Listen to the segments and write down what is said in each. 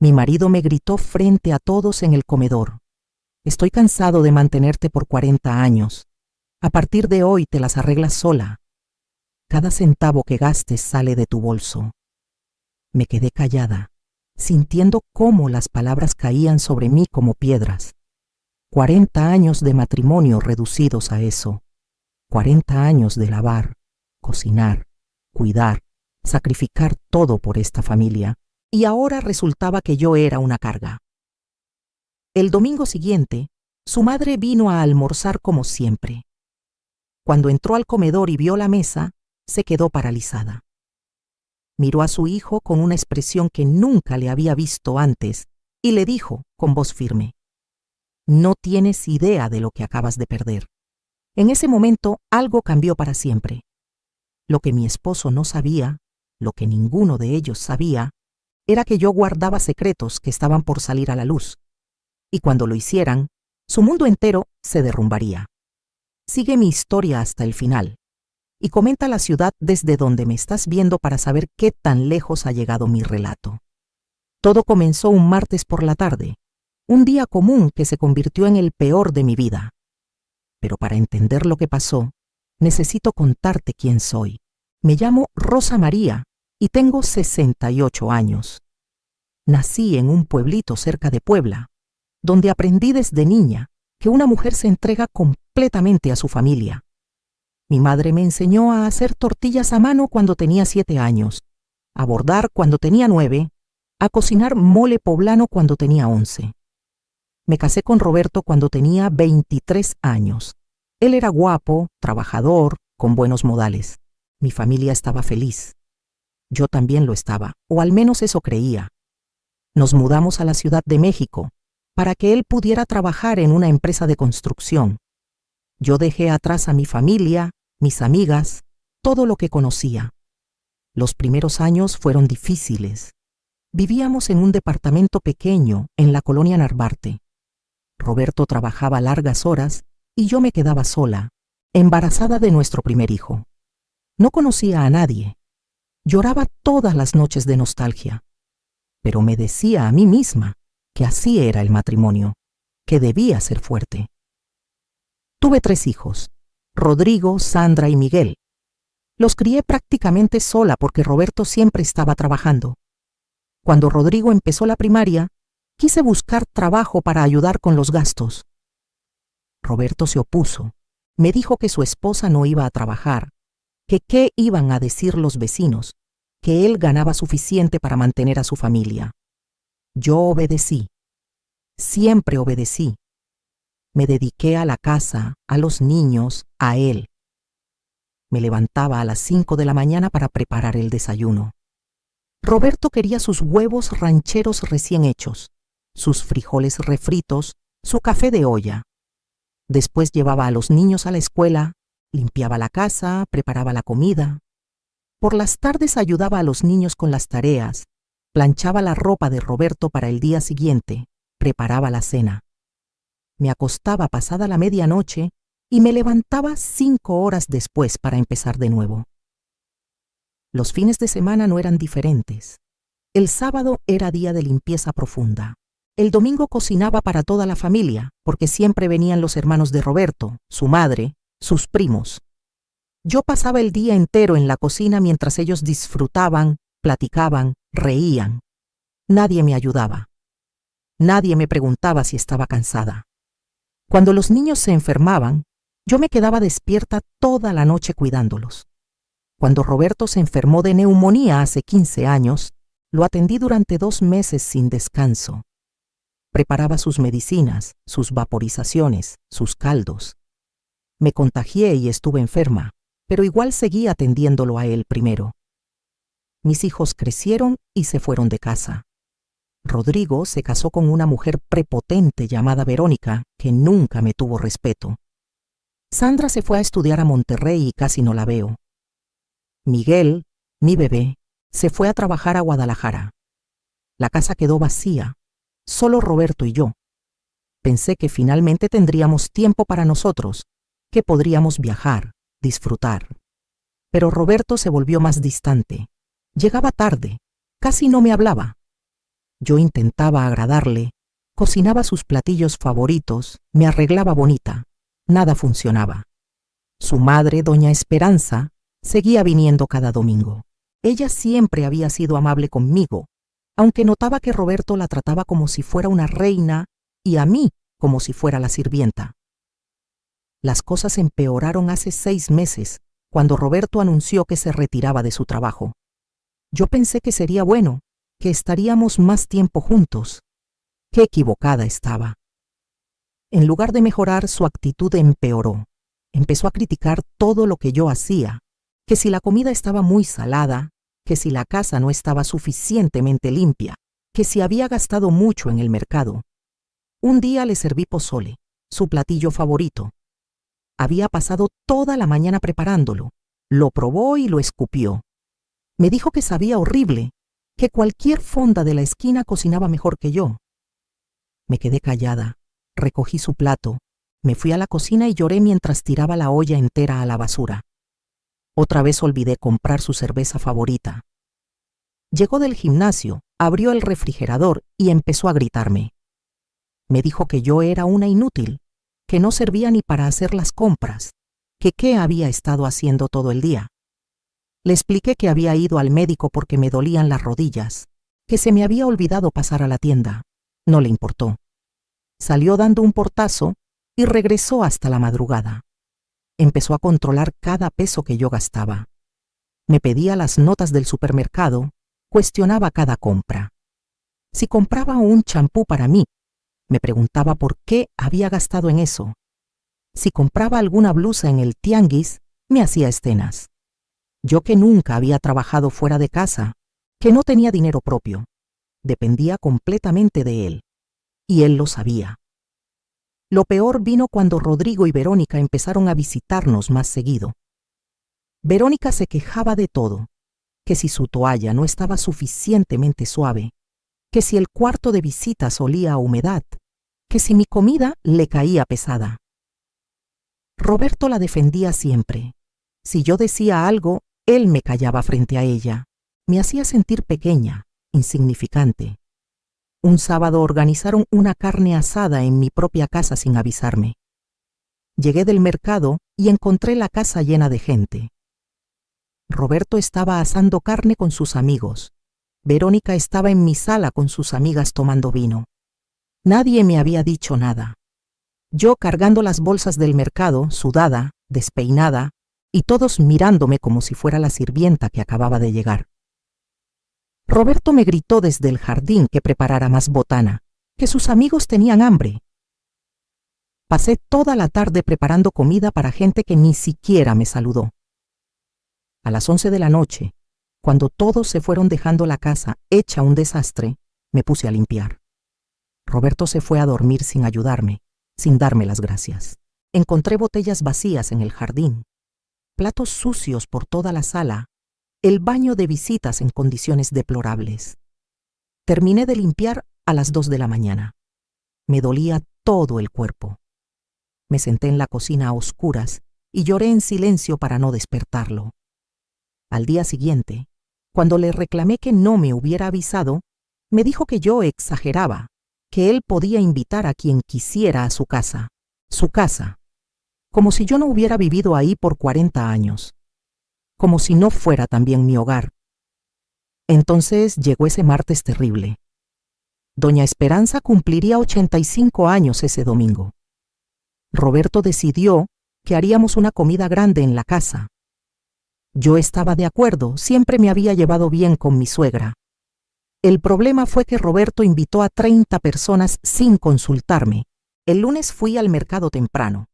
Mi marido me gritó frente a todos en el comedor: «Estoy cansado de mantenerte por 40 años. A partir de hoy te las arreglas sola. Cada centavo que gastes sale de tu bolso». Me quedé callada, sintiendo cómo las palabras caían sobre mí como piedras. 40 años de matrimonio reducidos a eso. 40 años de lavar, cocinar, cuidar, sacrificar todo por esta familia. Y ahora resultaba que yo era una carga. El domingo siguiente, su madre vino a almorzar como siempre. Cuando entró al comedor y vio la mesa, se quedó paralizada. Miró a su hijo con una expresión que nunca le había visto antes y le dijo con voz firme: «No tienes idea de lo que acabas de perder». En ese momento algo cambió para siempre. Lo que mi esposo no sabía, lo que ninguno de ellos sabía, era que yo guardaba secretos que estaban por salir a la luz. Y cuando lo hicieran, su mundo entero se derrumbaría. Sigue mi historia hasta el final y comenta la ciudad desde donde me estás viendo para saber qué tan lejos ha llegado mi relato. Todo comenzó un martes por la tarde, un día común que se convirtió en el peor de mi vida. Pero para entender lo que pasó, necesito contarte quién soy. Me llamo Rosa María y tengo 68 años. Nací en un pueblito cerca de Puebla, donde aprendí desde niña que una mujer se entrega completamente a su familia. Mi madre me enseñó a hacer tortillas a mano cuando tenía 7 años, a bordar cuando tenía 9, a cocinar mole poblano cuando tenía 11. Me casé con Roberto cuando tenía 23 años. Él era guapo, trabajador, con buenos modales. Mi familia estaba feliz. Yo también lo estaba, o al menos eso creía. Nos mudamos a la Ciudad de México para que él pudiera trabajar en una empresa de construcción. Yo dejé atrás a mi familia, mis amigas, todo lo que conocía. Los primeros años fueron difíciles. Vivíamos en un departamento pequeño en la colonia Narvarte. Roberto trabajaba largas horas y yo me quedaba sola, embarazada de nuestro primer hijo. No conocía a nadie. Lloraba todas las noches de nostalgia, pero me decía a mí misma que así era el matrimonio, que debía ser fuerte. Tuve 3 hijos, Rodrigo, Sandra y Miguel. Los crié prácticamente sola porque Roberto siempre estaba trabajando. Cuando Rodrigo empezó la primaria, quise buscar trabajo para ayudar con los gastos. Roberto se opuso. Me dijo que su esposa no iba a trabajar, que qué iban a decir los vecinos, que él ganaba suficiente para mantener a su familia. Yo obedecí. Siempre obedecí. Me dediqué a la casa, a los niños, a él. Me levantaba a las 5 de la mañana para preparar el desayuno. Roberto quería sus huevos rancheros recién hechos, sus frijoles refritos, su café de olla. Después llevaba a los niños a la escuela, limpiaba la casa, preparaba la comida. Por las tardes ayudaba a los niños con las tareas, planchaba la ropa de Roberto para el día siguiente, preparaba la cena. Me acostaba pasada la medianoche y me levantaba 5 horas después para empezar de nuevo. Los fines de semana no eran diferentes. El sábado era día de limpieza profunda. El domingo cocinaba para toda la familia, porque siempre venían los hermanos de Roberto, su madre, sus primos. Yo pasaba el día entero en la cocina mientras ellos disfrutaban, platicaban, reían. Nadie me ayudaba. Nadie me preguntaba si estaba cansada. Cuando los niños se enfermaban, yo me quedaba despierta toda la noche cuidándolos. Cuando Roberto se enfermó de neumonía hace 15 años, lo atendí durante 2 meses sin descanso. Preparaba sus medicinas, sus vaporizaciones, sus caldos. Me contagié y estuve enferma, pero igual seguí atendiéndolo a él primero. Mis hijos crecieron y se fueron de casa. Rodrigo se casó con una mujer prepotente llamada Verónica, que nunca me tuvo respeto. Sandra se fue a estudiar a Monterrey y casi no la veo. Miguel, mi bebé, se fue a trabajar a Guadalajara. La casa quedó vacía, solo Roberto y yo. Pensé que finalmente tendríamos tiempo para nosotros, que podríamos viajar, disfrutar. Pero Roberto se volvió más distante. Llegaba tarde, casi no me hablaba. Yo intentaba agradarle, cocinaba sus platillos favoritos, me arreglaba bonita. Nada funcionaba. Su madre, doña Esperanza, seguía viniendo cada domingo. Ella siempre había sido amable conmigo, aunque notaba que Roberto la trataba como si fuera una reina y a mí como si fuera la sirvienta. Las cosas empeoraron hace 6 meses, cuando Roberto anunció que se retiraba de su trabajo. Yo pensé que sería bueno, que estaríamos más tiempo juntos. Qué equivocada estaba. En lugar de mejorar, su actitud empeoró. Empezó a criticar todo lo que yo hacía, que si la comida estaba muy salada, que si la casa no estaba suficientemente limpia, que si había gastado mucho en el mercado. Un día le serví pozole, su platillo favorito. Había pasado toda la mañana preparándolo. Lo probó y lo escupió. Me dijo que sabía horrible, que cualquier fonda de la esquina cocinaba mejor que yo. Me quedé callada, recogí su plato, me fui a la cocina y lloré mientras tiraba la olla entera a la basura. Otra vez olvidé comprar su cerveza favorita. Llegó del gimnasio, abrió el refrigerador y empezó a gritarme. Me dijo que yo era una inútil, que no servía ni para hacer las compras, que qué había estado haciendo todo el día. Le expliqué que había ido al médico porque me dolían las rodillas, que se me había olvidado pasar a la tienda. No le importó. Salió dando un portazo y regresó hasta la madrugada. Empezó a controlar cada peso que yo gastaba. Me pedía las notas del supermercado, cuestionaba cada compra. Si compraba un champú para mí, me preguntaba por qué había gastado en eso. Si compraba alguna blusa en el tianguis, me hacía escenas. Yo que nunca había trabajado fuera de casa, que no tenía dinero propio, dependía completamente de él. Y él lo sabía. Lo peor vino cuando Rodrigo y Verónica empezaron a visitarnos más seguido. Verónica se quejaba de todo, que si su toalla no estaba suficientemente suave, que si el cuarto de visitas olía a humedad, que si mi comida le caía pesada. Roberto la defendía siempre. Si yo decía algo, él me callaba frente a ella. Me hacía sentir pequeña, insignificante. Un sábado organizaron una carne asada en mi propia casa sin avisarme. Llegué del mercado y encontré la casa llena de gente. Roberto estaba asando carne con sus amigos. Verónica estaba en mi sala con sus amigas tomando vino. Nadie me había dicho nada. Yo cargando las bolsas del mercado, sudada, despeinada, y todos mirándome como si fuera la sirvienta que acababa de llegar. Roberto me gritó desde el jardín que preparara más botana, que sus amigos tenían hambre. Pasé toda la tarde preparando comida para gente que ni siquiera me saludó. A las 11 de la noche, cuando todos se fueron dejando la casa hecha un desastre, me puse a limpiar. Roberto se fue a dormir sin ayudarme, sin darme las gracias. Encontré botellas vacías en el jardín, platos sucios por toda la sala, el baño de visitas en condiciones deplorables. Terminé de limpiar a las 2 de la mañana. Me dolía todo el cuerpo. Me senté en la cocina a oscuras y lloré en silencio para no despertarlo. Al día siguiente, cuando le reclamé que no me hubiera avisado, me dijo que yo exageraba, que él podía invitar a quien quisiera a su casa, como si yo no hubiera vivido ahí por 40 años, como si no fuera también mi hogar. Entonces llegó ese martes terrible. Doña Esperanza cumpliría 85 años ese domingo. Roberto decidió que haríamos una comida grande en la casa. Yo estaba de acuerdo, siempre me había llevado bien con mi suegra. El problema fue que Roberto invitó a 30 personas sin consultarme. El lunes fui al mercado temprano.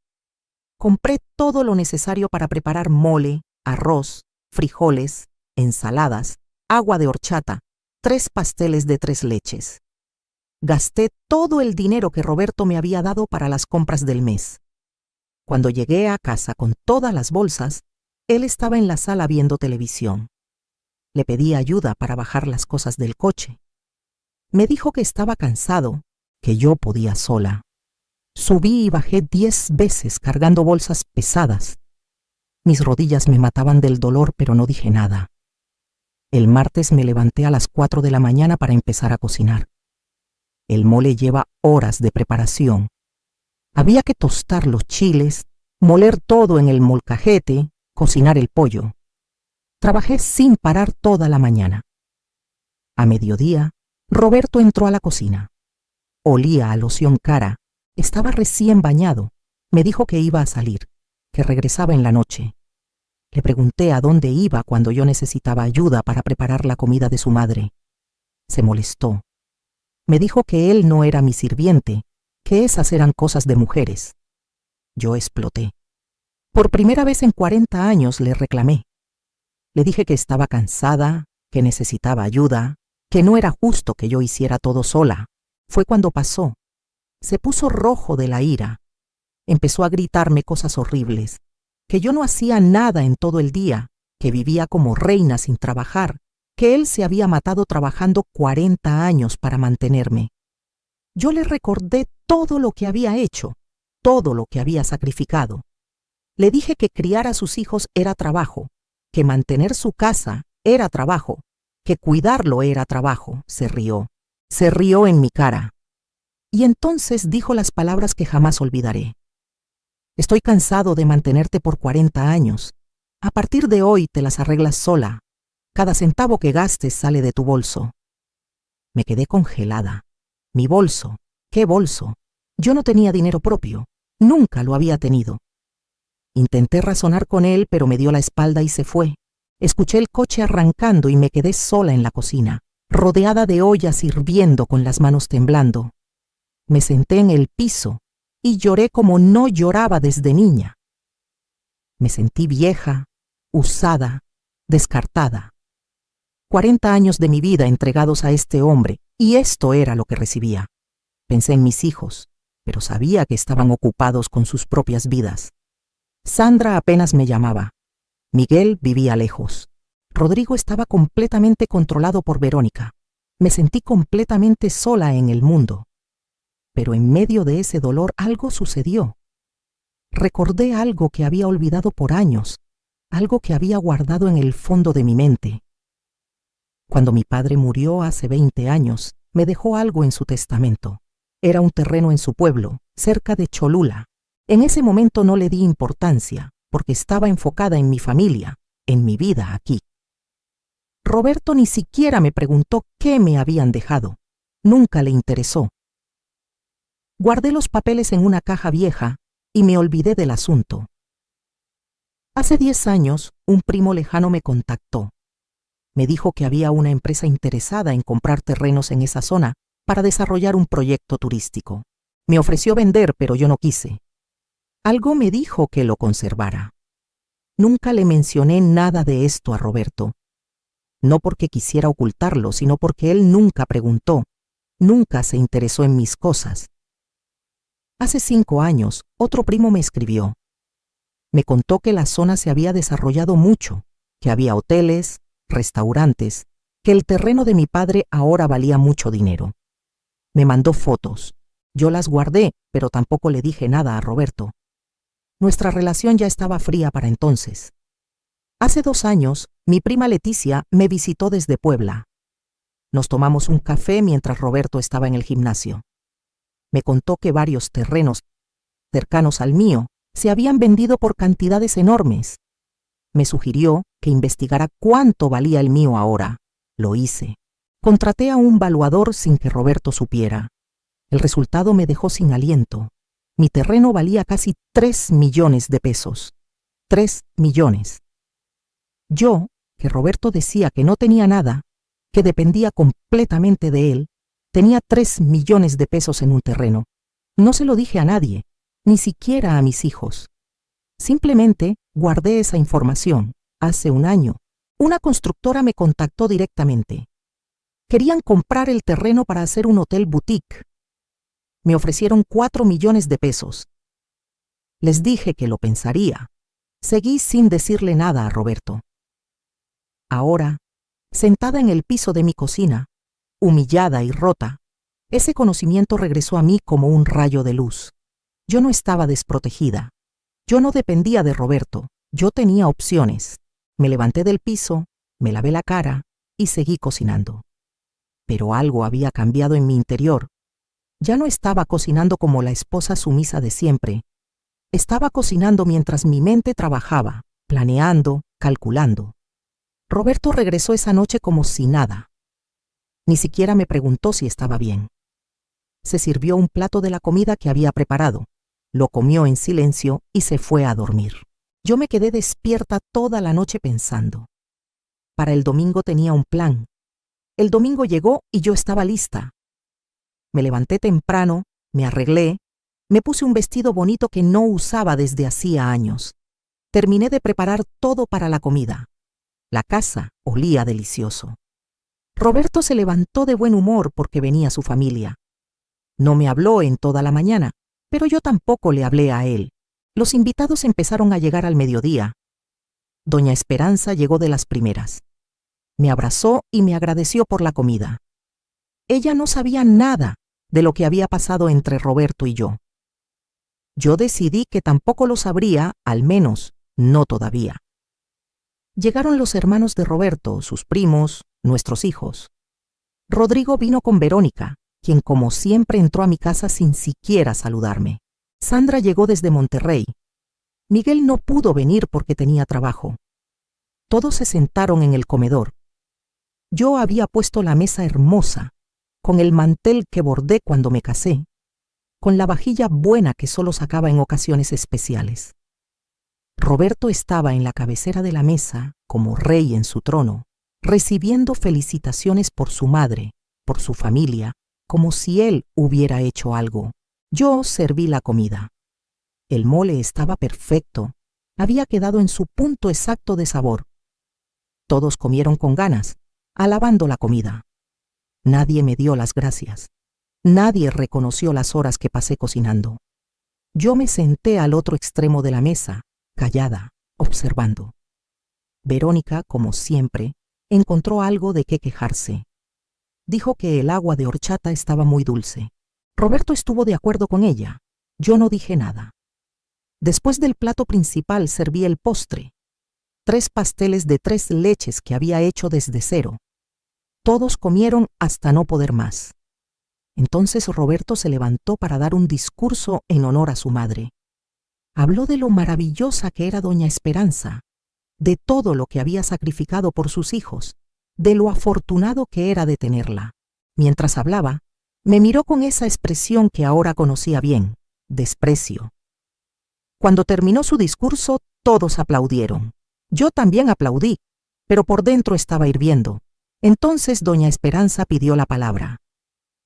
Compré todo lo necesario para preparar mole, arroz, frijoles, ensaladas, agua de horchata, 3 pasteles de 3 leches. Gasté todo el dinero que Roberto me había dado para las compras del mes. Cuando llegué a casa con todas las bolsas, él estaba en la sala viendo televisión. Le pedí ayuda para bajar las cosas del coche. Me dijo que estaba cansado, que yo podía sola. Subí y bajé 10 veces cargando bolsas pesadas. Mis rodillas me mataban del dolor, pero no dije nada. El martes me levanté a las 4 de la mañana para empezar a cocinar. El mole lleva horas de preparación. Había que tostar los chiles, moler todo en el molcajete, cocinar el pollo. Trabajé sin parar toda la mañana. A mediodía, Roberto entró a la cocina. Olía a loción cara. Estaba recién bañado. Me dijo que iba a salir, que regresaba en la noche. Le pregunté a dónde iba cuando yo necesitaba ayuda para preparar la comida de su madre. Se molestó. Me dijo que él no era mi sirviente, que esas eran cosas de mujeres. Yo exploté. Por primera vez en 40 años le reclamé. Le dije que estaba cansada, que necesitaba ayuda, que no era justo que yo hiciera todo sola. Fue cuando pasó. Se puso rojo de la ira. Empezó a gritarme cosas horribles, que yo no hacía nada en todo el día, que vivía como reina sin trabajar, que él se había matado trabajando 40 años para mantenerme. Yo le recordé todo lo que había hecho, todo lo que había sacrificado. Le dije que criar a sus hijos era trabajo, que mantener su casa era trabajo, que cuidarlo era trabajo. Se rió. Se rió en mi cara. Y entonces dijo las palabras que jamás olvidaré. Estoy cansado de mantenerte por 40 años. A partir de hoy te las arreglas sola. Cada centavo que gastes sale de tu bolso. Me quedé congelada. Mi bolso. ¿Qué bolso? Yo no tenía dinero propio. Nunca lo había tenido. Intenté razonar con él, pero me dio la espalda y se fue. Escuché el coche arrancando y me quedé sola en la cocina, rodeada de ollas hirviendo con las manos temblando. Me senté en el piso y lloré como no lloraba desde niña. Me sentí vieja, usada, descartada. 40 años de mi vida entregados a este hombre, y esto era lo que recibía. Pensé en mis hijos, pero sabía que estaban ocupados con sus propias vidas. Sandra apenas me llamaba. Miguel vivía lejos. Rodrigo estaba completamente controlado por Verónica. Me sentí completamente sola en el mundo. Pero en medio de ese dolor algo sucedió. Recordé algo que había olvidado por años, algo que había guardado en el fondo de mi mente. Cuando mi padre murió hace 20 años, me dejó algo en su testamento. Era un terreno en su pueblo, cerca de Cholula. En ese momento no le di importancia, porque estaba enfocada en mi familia, en mi vida aquí. Roberto ni siquiera me preguntó qué me habían dejado. Nunca le interesó. Guardé los papeles en una caja vieja y me olvidé del asunto. Hace 10 años, un primo lejano me contactó. Me dijo que había una empresa interesada en comprar terrenos en esa zona para desarrollar un proyecto turístico. Me ofreció vender, pero yo no quise. Algo me dijo que lo conservara. Nunca le mencioné nada de esto a Roberto. No porque quisiera ocultarlo, sino porque él nunca preguntó, nunca se interesó en mis cosas. Hace 5 años, otro primo me escribió. Me contó que la zona se había desarrollado mucho, que había hoteles, restaurantes, que el terreno de mi padre ahora valía mucho dinero. Me mandó fotos. Yo las guardé, pero tampoco le dije nada a Roberto. Nuestra relación ya estaba fría para entonces. Hace 2 años, mi prima Leticia me visitó desde Puebla. Nos tomamos un café mientras Roberto estaba en el gimnasio. Me contó que varios terrenos cercanos al mío se habían vendido por cantidades enormes. Me sugirió que investigara cuánto valía el mío ahora. Lo hice. Contraté a un valuador sin que Roberto supiera. El resultado me dejó sin aliento. Mi terreno valía casi 3 millones de pesos. 3 millones. Yo, que Roberto decía que no tenía nada, que dependía completamente de él, tenía 3 millones de pesos en un terreno. No se lo dije a nadie, ni siquiera a mis hijos. Simplemente guardé esa información. Hace 1 año, una constructora me contactó directamente. Querían comprar el terreno para hacer un hotel boutique. Me ofrecieron 4 millones de pesos. Les dije que lo pensaría. Seguí sin decirle nada a Roberto. Ahora, sentada en el piso de mi cocina, humillada y rota, ese conocimiento regresó a mí como un rayo de luz. Yo no estaba desprotegida. Yo no dependía de Roberto. Yo tenía opciones. Me levanté del piso, me lavé la cara y seguí cocinando. Pero algo había cambiado en mi interior. Ya no estaba cocinando como la esposa sumisa de siempre. Estaba cocinando mientras mi mente trabajaba, planeando, calculando. Roberto regresó esa noche como si nada. Ni siquiera me preguntó si estaba bien. Se sirvió un plato de la comida que había preparado, lo comió en silencio y se fue a dormir. Yo me quedé despierta toda la noche pensando. Para el domingo tenía un plan. El domingo llegó y yo estaba lista. Me levanté temprano, me arreglé, me puse un vestido bonito que no usaba desde hacía años. Terminé de preparar todo para la comida. La casa olía delicioso. Roberto se levantó de buen humor porque venía su familia. No me habló en toda la mañana, pero yo tampoco le hablé a él. Los invitados empezaron a llegar al mediodía. Doña Esperanza llegó de las primeras. Me abrazó y me agradeció por la comida. Ella no sabía nada de lo que había pasado entre Roberto y yo. Yo decidí que tampoco lo sabría, al menos no todavía. Llegaron los hermanos de Roberto, sus primos, nuestros hijos. Rodrigo vino con Verónica, quien como siempre entró a mi casa sin siquiera saludarme. Sandra llegó desde Monterrey. Miguel no pudo venir porque tenía trabajo. Todos se sentaron en el comedor. Yo había puesto la mesa hermosa, con el mantel que bordé cuando me casé, con la vajilla buena que solo sacaba en ocasiones especiales. Roberto estaba en la cabecera de la mesa, como rey en su trono, recibiendo felicitaciones por su madre, por su familia, como si él hubiera hecho algo. Yo serví la comida. El mole estaba perfecto, había quedado en su punto exacto de sabor. Todos comieron con ganas, alabando la comida. Nadie me dio las gracias. Nadie reconoció las horas que pasé cocinando. Yo me senté al otro extremo de la mesa, callada, observando. Verónica, como siempre, encontró algo de qué quejarse. Dijo que el agua de horchata estaba muy dulce. Roberto estuvo de acuerdo con ella. Yo no dije nada. Después del plato principal serví el postre. 3 pasteles de 3 leches que había hecho desde cero. Todos comieron hasta no poder más. Entonces Roberto se levantó para dar un discurso en honor a su madre. Habló de lo maravillosa que era doña Esperanza, de todo lo que había sacrificado por sus hijos, de lo afortunado que era de tenerla. Mientras hablaba, me miró con esa expresión que ahora conocía bien, desprecio. Cuando terminó su discurso, todos aplaudieron. Yo también aplaudí, pero por dentro estaba hirviendo. Entonces doña Esperanza pidió la palabra.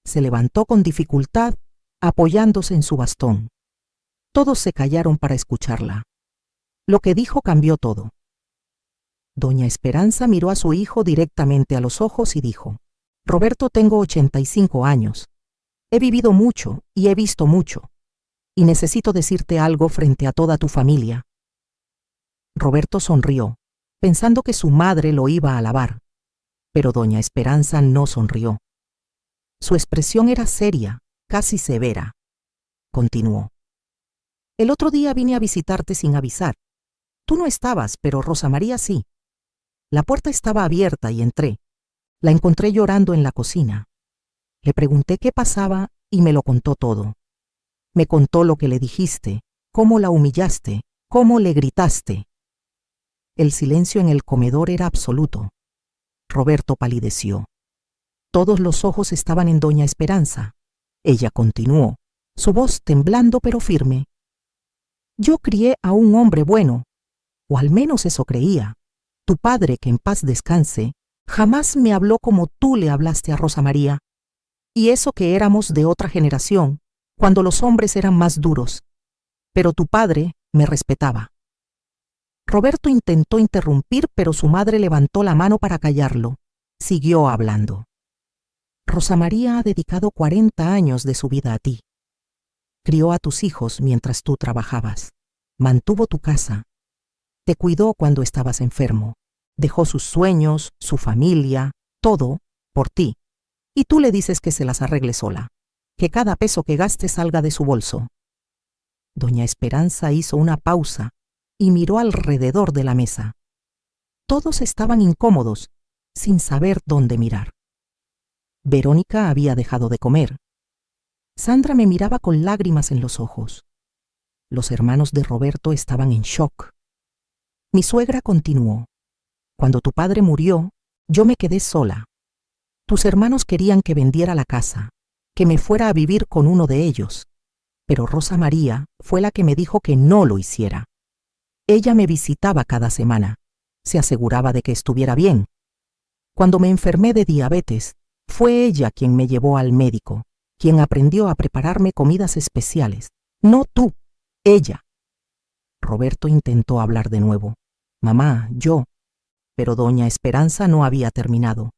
Se levantó con dificultad, apoyándose en su bastón. Todos se callaron para escucharla. Lo que dijo cambió todo. Doña Esperanza miró a su hijo directamente a los ojos y dijo: Roberto, tengo 85 años. He vivido mucho y he visto mucho, y necesito decirte algo frente a toda tu familia. Roberto sonrió, pensando que su madre lo iba a alabar, pero doña Esperanza no sonrió. Su expresión era seria, casi severa. Continuó: El otro día vine a visitarte sin avisar. Tú no estabas, pero Rosa María sí. La puerta estaba abierta y entré. La encontré llorando en la cocina. Le pregunté qué pasaba y me lo contó todo. Me contó lo que le dijiste, cómo la humillaste, cómo le gritaste. El silencio en el comedor era absoluto. Roberto palideció. Todos los ojos estaban en doña Esperanza. Ella continuó, su voz temblando pero firme. Yo crié a un hombre bueno, o al menos eso creía. Tu padre, que en paz descanse, jamás me habló como tú le hablaste a Rosa María. Y eso que éramos de otra generación, cuando los hombres eran más duros. Pero tu padre me respetaba. Roberto intentó interrumpir, pero su madre levantó la mano para callarlo. Siguió hablando. Rosa María ha dedicado 40 años de su vida a ti. Crió a tus hijos mientras tú trabajabas. Mantuvo tu casa. Te cuidó cuando estabas enfermo. Dejó sus sueños, su familia, todo, por ti. Y tú le dices que se las arregle sola. Que cada peso que gaste salga de su bolso. Doña Esperanza hizo una pausa y miró alrededor de la mesa. Todos estaban incómodos, sin saber dónde mirar. Verónica había dejado de comer. Sandra me miraba con lágrimas en los ojos. Los hermanos de Roberto estaban en shock. Mi suegra continuó: cuando tu padre murió, yo me quedé sola. Tus hermanos querían que vendiera la casa, que me fuera a vivir con uno de ellos, pero Rosa María fue la que me dijo que no lo hiciera. Ella me visitaba cada semana, se aseguraba de que estuviera bien. Cuando me enfermé de diabetes, fue ella quien me llevó al médico, quien aprendió a prepararme comidas especiales. No tú, ella. Roberto intentó hablar de nuevo. Mamá, yo. Pero doña Esperanza no había terminado.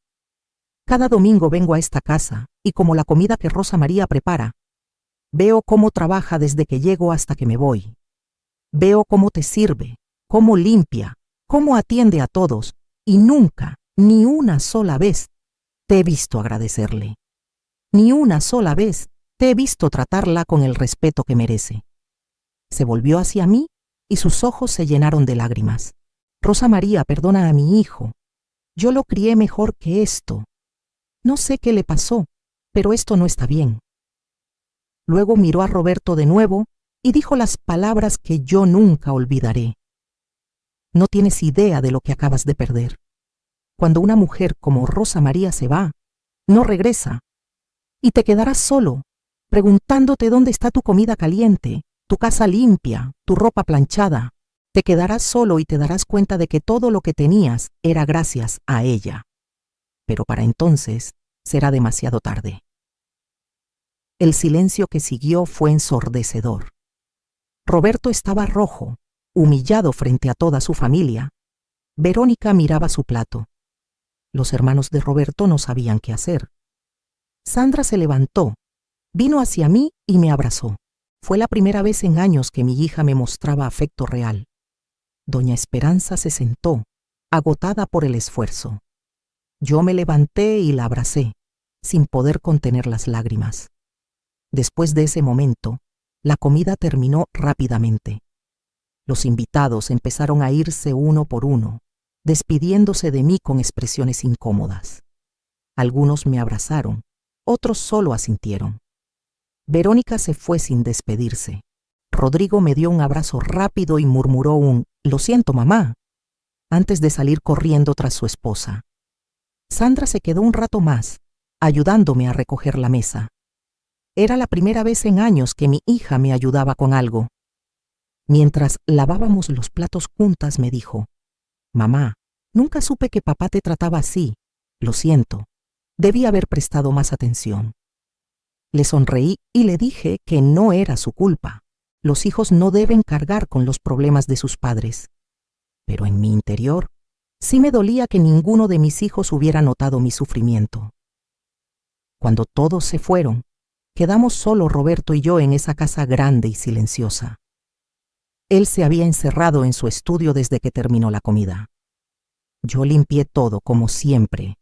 Cada domingo vengo a esta casa y como la comida que Rosa María prepara, veo cómo trabaja desde que llego hasta que me voy. Veo cómo te sirve, cómo limpia, cómo atiende a todos y nunca, ni una sola vez, te he visto agradecerle. Ni una sola vez te he visto tratarla con el respeto que merece. Se volvió hacia mí y sus ojos se llenaron de lágrimas. Rosa María, perdona a mi hijo. Yo lo crié mejor que esto. No sé qué le pasó, pero esto no está bien. Luego miró a Roberto de nuevo y dijo las palabras que yo nunca olvidaré. No tienes idea de lo que acabas de perder. Cuando una mujer como Rosa María se va, no regresa, y te quedarás solo, preguntándote dónde está tu comida caliente, tu casa limpia, tu ropa planchada. Te quedarás solo y te darás cuenta de que todo lo que tenías era gracias a ella. Pero para entonces será demasiado tarde. El silencio que siguió fue ensordecedor. Roberto estaba rojo, humillado frente a toda su familia. Verónica miraba su plato. Los hermanos de Roberto no sabían qué hacer. Sandra se levantó, vino hacia mí y me abrazó. Fue la primera vez en años que mi hija me mostraba afecto real. Doña Esperanza se sentó, agotada por el esfuerzo. Yo me levanté y la abracé, sin poder contener las lágrimas. Después de ese momento, la comida terminó rápidamente. Los invitados empezaron a irse uno por uno, despidiéndose de mí con expresiones incómodas. Algunos me abrazaron, otros solo asintieron. Verónica se fue sin despedirse. Rodrigo me dio un abrazo rápido y murmuró un «Lo siento, mamá», antes de salir corriendo tras su esposa. Sandra se quedó un rato más, ayudándome a recoger la mesa. Era la primera vez en años que mi hija me ayudaba con algo. Mientras lavábamos los platos juntas, me dijo: «Mamá, nunca supe que papá te trataba así. Lo siento. Debí haber prestado más atención». Le sonreí y le dije que no era su culpa. Los hijos no deben cargar con los problemas de sus padres. Pero en mi interior, sí me dolía que ninguno de mis hijos hubiera notado mi sufrimiento. Cuando todos se fueron, quedamos solo Roberto y yo en esa casa grande y silenciosa. Él se había encerrado en su estudio desde que terminó la comida. Yo limpié todo como siempre.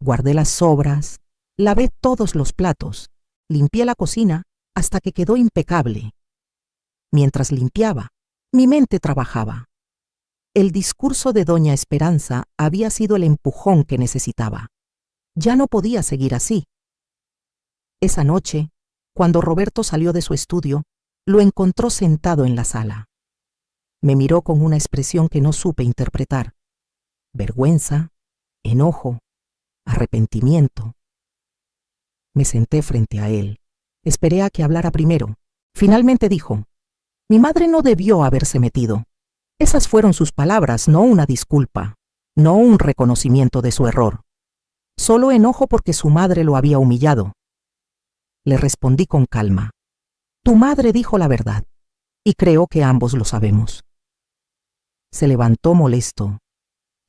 Guardé las sobras, lavé todos los platos, limpié la cocina hasta que quedó impecable. Mientras limpiaba, mi mente trabajaba. El discurso de doña Esperanza había sido el empujón que necesitaba. Ya no podía seguir así. Esa noche, cuando Roberto salió de su estudio, lo encontró sentado en la sala. Me miró con una expresión que no supe interpretar. Vergüenza, enojo, arrepentimiento. Me senté frente a él. Esperé a que hablara primero. Finalmente dijo: «Mi madre no debió haberse metido». Esas fueron sus palabras, no una disculpa, no un reconocimiento de su error. Solo enojo porque su madre lo había humillado. Le respondí con calma: «Tu madre dijo la verdad, y creo que ambos lo sabemos». Se levantó molesto.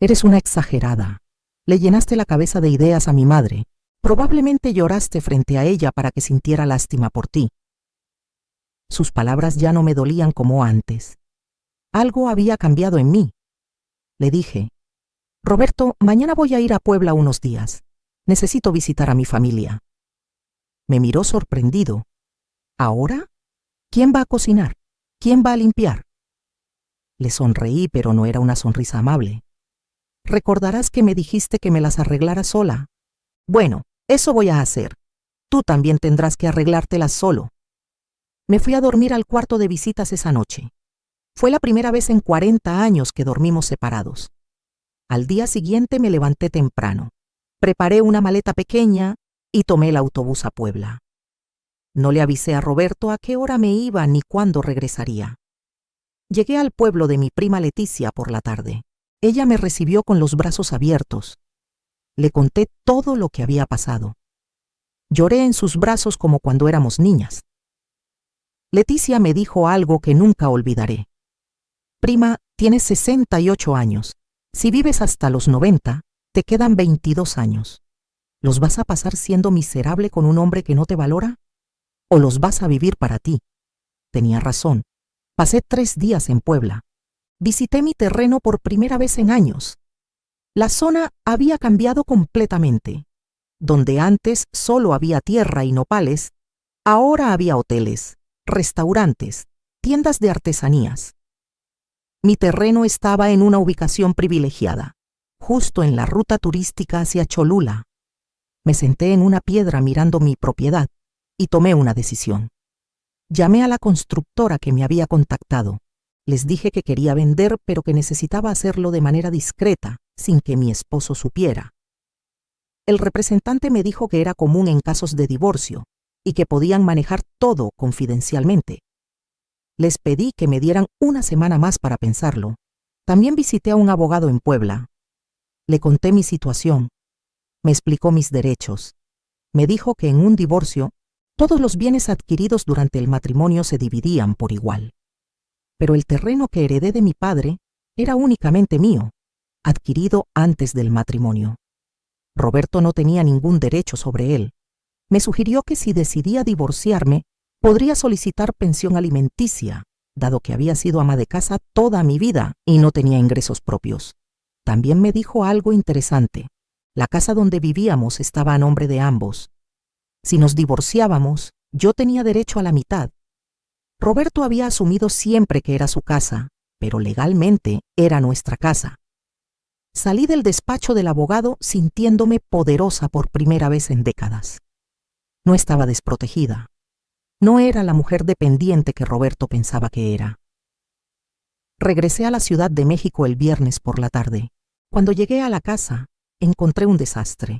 «Eres una exagerada. Le llenaste la cabeza de ideas a mi madre. Probablemente lloraste frente a ella para que sintiera lástima por ti». Sus palabras ya no me dolían como antes. Algo había cambiado en mí. Le dije: «Roberto, mañana voy a ir a Puebla unos días. Necesito visitar a mi familia». Me miró sorprendido. «¿Ahora? ¿Quién va a cocinar? ¿Quién va a limpiar?». Le sonreí, pero no era una sonrisa amable. «Recordarás que me dijiste que me las arreglara sola. Bueno, eso voy a hacer. Tú también tendrás que arreglártelas solo. Me fui a dormir al cuarto de visitas esa noche. Fue la primera vez en 40 años que dormimos separados. Al día siguiente me levanté temprano. Preparé una maleta pequeña y tomé el autobús a Puebla. No le avisé a Roberto a qué hora me iba ni cuándo regresaría. Llegué al pueblo de mi prima Leticia por la tarde. Ella me recibió con los brazos abiertos. Le conté todo lo que había pasado. Lloré en sus brazos como cuando éramos niñas. Leticia me dijo algo que nunca olvidaré. Prima, tienes 68 años. Si vives hasta los 90, te quedan 22 años. ¿Los vas a pasar siendo miserable con un hombre que no te valora? ¿O los vas a vivir para ti? Tenía razón. Pasé 3 días en Puebla. Visité mi terreno por primera vez en años. La zona había cambiado completamente. Donde antes solo había tierra y nopales, ahora había hoteles, restaurantes, tiendas de artesanías. Mi terreno estaba en una ubicación privilegiada, justo en la ruta turística hacia Cholula. Me senté en una piedra mirando mi propiedad y tomé una decisión. Llamé a la constructora que me había contactado. Les dije que quería vender, pero que necesitaba hacerlo de manera discreta, sin que mi esposo supiera. El representante me dijo que era común en casos de divorcio y que podían manejar todo confidencialmente. Les pedí que me dieran una semana más para pensarlo. También visité a un abogado en Puebla. Le conté mi situación. Me explicó mis derechos. Me dijo que en un divorcio, todos los bienes adquiridos durante el matrimonio se dividían por igual. Pero el terreno que heredé de mi padre era únicamente mío, adquirido antes del matrimonio. Roberto no tenía ningún derecho sobre él. Me sugirió que si decidía divorciarme, podría solicitar pensión alimenticia, dado que había sido ama de casa toda mi vida y no tenía ingresos propios. También me dijo algo interesante. La casa donde vivíamos estaba a nombre de ambos. Si nos divorciábamos, yo tenía derecho a la mitad. Roberto había asumido siempre que era su casa, pero legalmente era nuestra casa. Salí del despacho del abogado sintiéndome poderosa por primera vez en décadas. No estaba desprotegida. No era la mujer dependiente que Roberto pensaba que era. Regresé a la Ciudad de México el viernes por la tarde. Cuando llegué a la casa, encontré un desastre.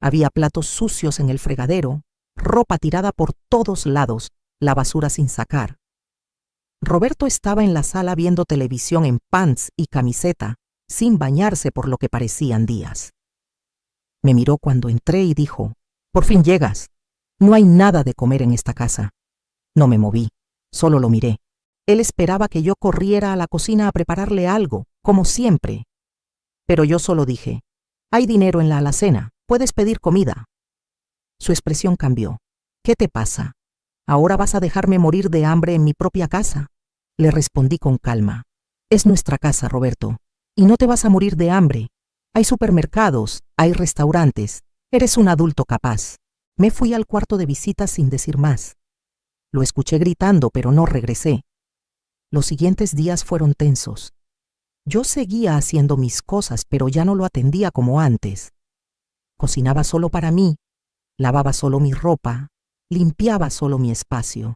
Había platos sucios en el fregadero, ropa tirada por todos lados, la basura sin sacar. Roberto estaba en la sala viendo televisión en pants y camiseta, sin bañarse por lo que parecían días. Me miró cuando entré y dijo: «Por fin llegas. No hay nada de comer en esta casa». No me moví, solo lo miré. Él esperaba que yo corriera a la cocina a prepararle algo, como siempre. Pero yo solo dije: «Hay dinero en la alacena, puedes pedir comida». Su expresión cambió. «¿Qué te pasa? ¿Ahora vas a dejarme morir de hambre en mi propia casa?». Le respondí con calma: «Es nuestra casa, Roberto, y no te vas a morir de hambre. Hay supermercados, hay restaurantes, eres un adulto capaz». Me fui al cuarto de visitas sin decir más. Lo escuché gritando, pero no regresé. Los siguientes días fueron tensos. Yo seguía haciendo mis cosas, pero ya no lo atendía como antes. Cocinaba solo para mí, lavaba solo mi ropa, limpiaba solo mi espacio.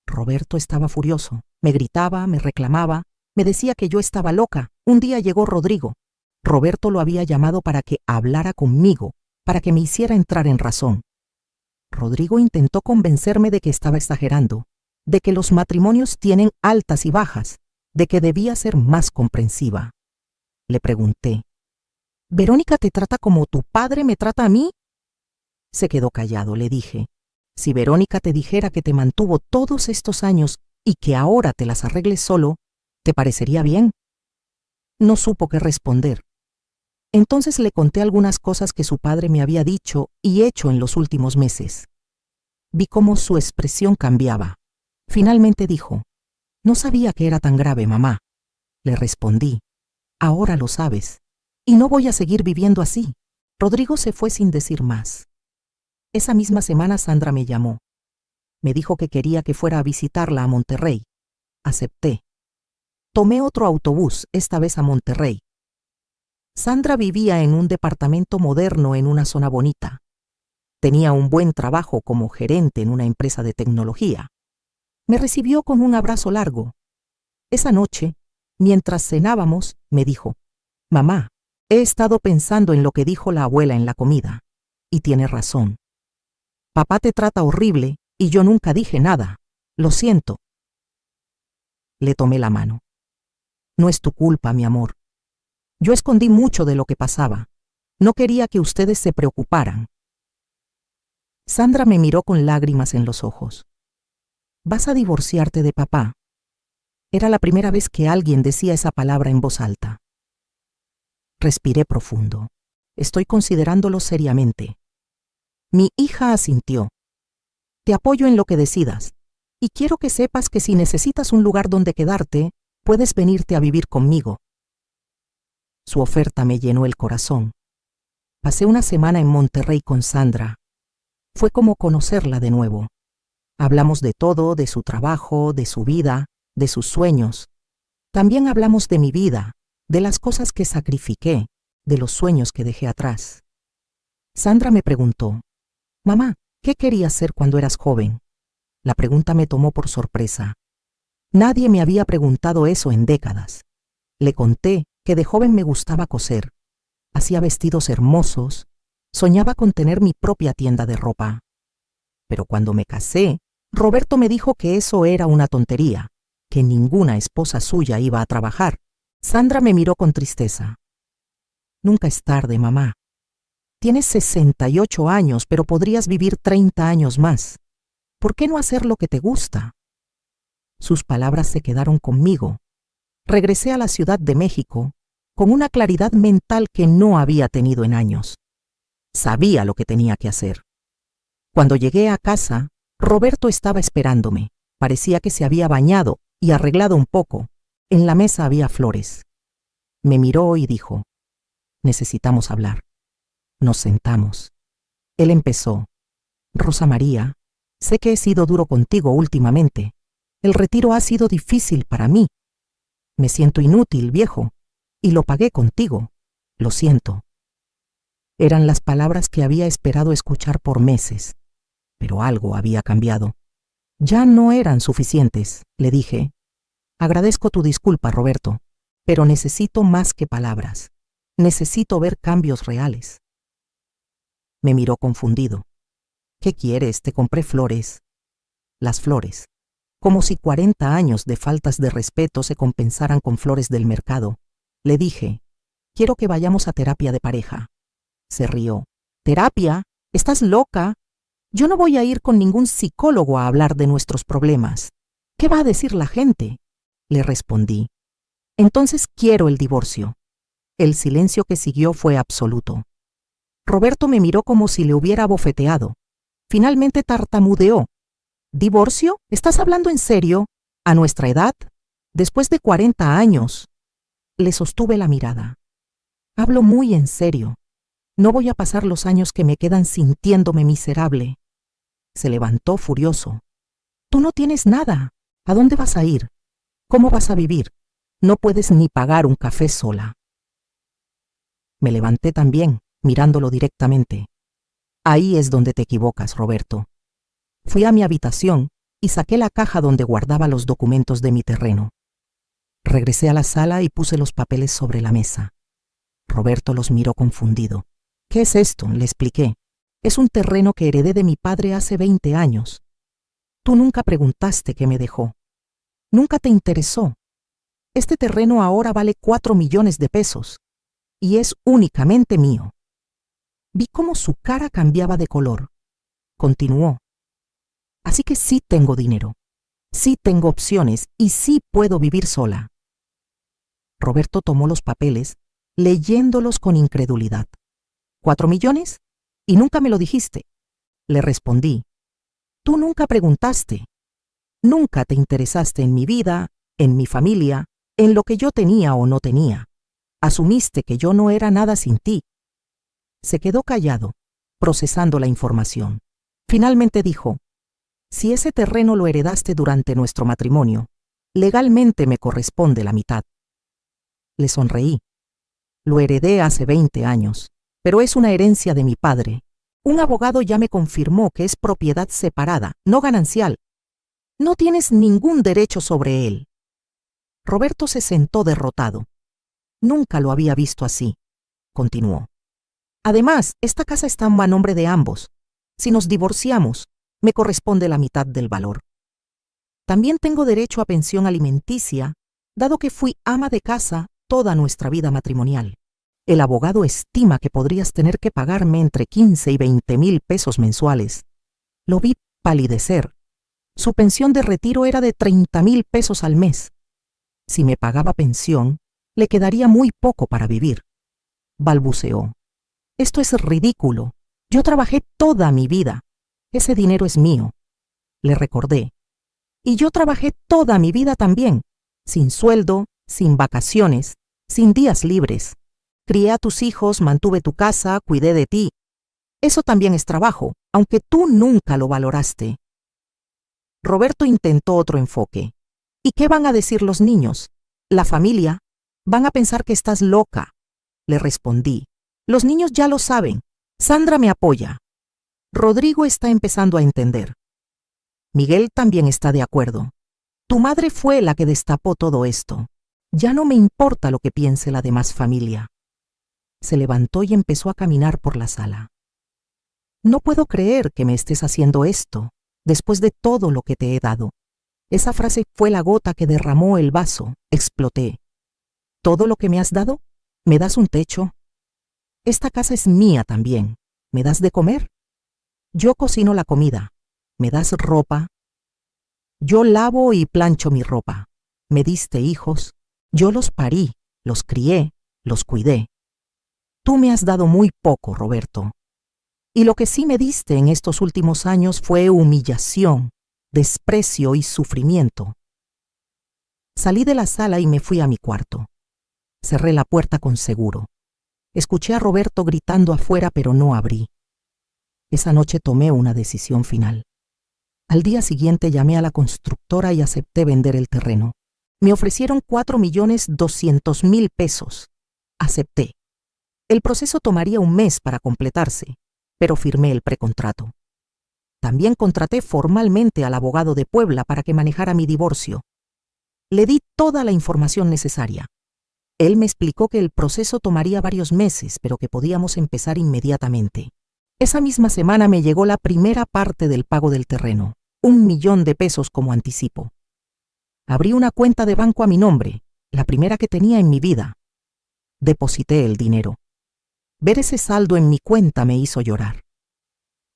Roberto estaba furioso. Me gritaba, me reclamaba, me decía que yo estaba loca. Un día llegó Rodrigo. Roberto lo había llamado para que hablara conmigo, para que me hiciera entrar en razón. Rodrigo intentó convencerme de que estaba exagerando, de que los matrimonios tienen altas y bajas, de que debía ser más comprensiva. Le pregunté: «¿Verónica te trata como tu padre me trata a mí?». Se quedó callado. Le dije: «Si Verónica te dijera que te mantuvo todos estos años y que ahora te las arregles solo, ¿te parecería bien?». No supo qué responder. Entonces le conté algunas cosas que su padre me había dicho y hecho en los últimos meses. Vi cómo su expresión cambiaba. Finalmente dijo: «No sabía que era tan grave, mamá». Le respondí: «Ahora lo sabes, y no voy a seguir viviendo así». Rodrigo se fue sin decir más. Esa misma semana Sandra me llamó. Me dijo que quería que fuera a visitarla a Monterrey. Acepté. Tomé otro autobús, esta vez a Monterrey. Sandra vivía en un departamento moderno en una zona bonita. Tenía un buen trabajo como gerente en una empresa de tecnología. Me recibió con un abrazo largo. Esa noche, mientras cenábamos, me dijo: «Mamá, he estado pensando en lo que dijo la abuela en la comida, y tiene razón. Papá te trata horrible y yo nunca dije nada. Lo siento». Le tomé la mano. «No es tu culpa, mi amor. Yo escondí mucho de lo que pasaba. No quería que ustedes se preocuparan». Sandra me miró con lágrimas en los ojos. «¿Vas a divorciarte de papá?». Era la primera vez que alguien decía esa palabra en voz alta. Respiré profundo. Estoy considerándolo seriamente. Mi hija asintió. «Te apoyo en lo que decidas, y quiero que sepas que si necesitas un lugar donde quedarte, puedes venirte a vivir conmigo». Su oferta me llenó el corazón. Pasé una semana en Monterrey con Sandra. Fue como conocerla de nuevo. Hablamos de todo, de su trabajo, de su vida, de sus sueños. También hablamos de mi vida, de las cosas que sacrifiqué, de los sueños que dejé atrás. Sandra me preguntó: «Mamá, ¿qué querías ser cuando eras joven?». La pregunta me tomó por sorpresa. Nadie me había preguntado eso en décadas. Le conté que de joven me gustaba coser. Hacía vestidos hermosos. Soñaba con tener mi propia tienda de ropa. Pero cuando me casé, Roberto me dijo que eso era una tontería, que ninguna esposa suya iba a trabajar. Sandra me miró con tristeza. «Nunca es tarde, mamá. Tienes 68 años, pero podrías vivir 30 años más. ¿Por qué no hacer lo que te gusta?». Sus palabras se quedaron conmigo. Regresé a la Ciudad de México con una claridad mental que no había tenido en años. Sabía lo que tenía que hacer. Cuando llegué a casa, Roberto estaba esperándome. Parecía que se había bañado y arreglado un poco. En la mesa había flores. Me miró y dijo: «Necesitamos hablar». Nos sentamos. Él empezó: «Rosa María, sé que he sido duro contigo últimamente. El retiro ha sido difícil para mí. Me siento inútil, viejo, y lo pagué contigo. Lo siento». Eran las palabras que había esperado escuchar por meses, pero algo había cambiado. «Ya no eran suficientes», le dije. «Agradezco tu disculpa, Roberto, pero necesito más que palabras. Necesito ver cambios reales». Me miró confundido. «¿Qué quieres? Te compré flores». Las flores. Como si 40 años de faltas de respeto se compensaran con flores del mercado. Le dije: «Quiero que vayamos a terapia de pareja». Se rió. «¿Terapia? ¿Estás loca? Yo no voy a ir con ningún psicólogo a hablar de nuestros problemas. ¿Qué va a decir la gente?». Le respondí: «Entonces quiero el divorcio». El silencio que siguió fue absoluto. Roberto me miró como si le hubiera abofeteado. Finalmente tartamudeó: «¿Divorcio? ¿Estás hablando en serio? ¿A nuestra edad? ¿Después de 40 años? Le sostuve la mirada. «Hablo muy en serio. No voy a pasar los años que me quedan sintiéndome miserable». Se levantó furioso. «Tú no tienes nada. ¿A dónde vas a ir? ¿Cómo vas a vivir? No puedes ni pagar un café sola». Me levanté también, mirándolo directamente. «Ahí es donde te equivocas, Roberto». Fui a mi habitación y saqué la caja donde guardaba los documentos de mi terreno. Regresé a la sala y puse los papeles sobre la mesa. Roberto los miró confundido. «¿Qué es esto?», le expliqué. «Es un terreno que heredé de mi padre hace 20 años. Tú nunca preguntaste qué me dejó. Nunca te interesó. Este terreno ahora vale 4 millones de pesos y es únicamente mío». Vi cómo su cara cambiaba de color. Continuó: «Así que sí tengo dinero, sí tengo opciones y sí puedo vivir sola». Roberto tomó los papeles, leyéndolos con incredulidad. «¿4 millones? ¿Y nunca me lo dijiste?». Le respondí: «Tú nunca preguntaste. Nunca te interesaste en mi vida, en mi familia, en lo que yo tenía o no tenía. Asumiste que yo no era nada sin ti». Se quedó callado, procesando la información. Finalmente dijo: «Si ese terreno lo heredaste durante nuestro matrimonio, legalmente me corresponde la mitad». Le sonreí. «Lo heredé hace 20 años, pero es una herencia de mi padre, Un abogado ya me confirmó que es propiedad separada, no ganancial. No tienes ningún derecho sobre él. Roberto se sentó derrotado. Nunca lo había visto así. Continuó. Además, esta casa está a nombre de ambos. Si nos divorciamos, me corresponde la mitad del valor. También tengo derecho a pensión alimenticia, dado que fui ama de casa toda nuestra vida matrimonial. El abogado estima que podrías tener que pagarme entre 15 y 20,000 pesos mensuales. Lo vi palidecer. Su pensión de retiro era de 30,000 pesos al mes. Si me pagaba pensión, le quedaría muy poco para vivir. Balbuceó. Esto es ridículo. Yo trabajé toda mi vida. Ese dinero es mío. Le recordé. Y yo trabajé toda mi vida también, sin sueldo, sin vacaciones, sin días libres. Crié a tus hijos, mantuve tu casa, cuidé de ti. Eso también es trabajo, aunque tú nunca lo valoraste. Roberto intentó otro enfoque. ¿Y qué van a decir los niños? La familia. Van a pensar que estás loca. Le respondí. Los niños ya lo saben. Sandra me apoya. Rodrigo está empezando a entender. Miguel también está de acuerdo. Tu madre fue la que destapó todo esto. Ya no me importa lo que piense la demás familia. Se levantó y empezó a caminar por la sala. No puedo creer que me estés haciendo esto, después de todo lo que te he dado. Esa frase fue la gota que derramó el vaso. Exploté. ¿Todo lo que me has dado? ¿Me das un techo? Esta casa es mía también. ¿Me das de comer? Yo cocino la comida. ¿Me das ropa? Yo lavo y plancho mi ropa. ¿Me diste hijos? Yo los parí, los crié, los cuidé. Tú me has dado muy poco, Roberto. Y lo que sí me diste en estos últimos años fue humillación, desprecio y sufrimiento. Salí de la sala y me fui a mi cuarto. Cerré la puerta con seguro. Escuché a Roberto gritando afuera, pero no abrí. Esa noche tomé una decisión final. Al día siguiente llamé a la constructora y acepté vender el terreno. Me ofrecieron 4,200,000 pesos. Acepté. El proceso tomaría un mes para completarse, pero firmé el precontrato. También contraté formalmente al abogado de Puebla para que manejara mi divorcio. Le di toda la información necesaria. Él me explicó que el proceso tomaría varios meses, pero que podíamos empezar inmediatamente. Esa misma semana me llegó la primera parte del pago del terreno, 1,000,000 de pesos como anticipo. Abrí una cuenta de banco a mi nombre, la primera que tenía en mi vida. Deposité el dinero. Ver ese saldo en mi cuenta me hizo llorar.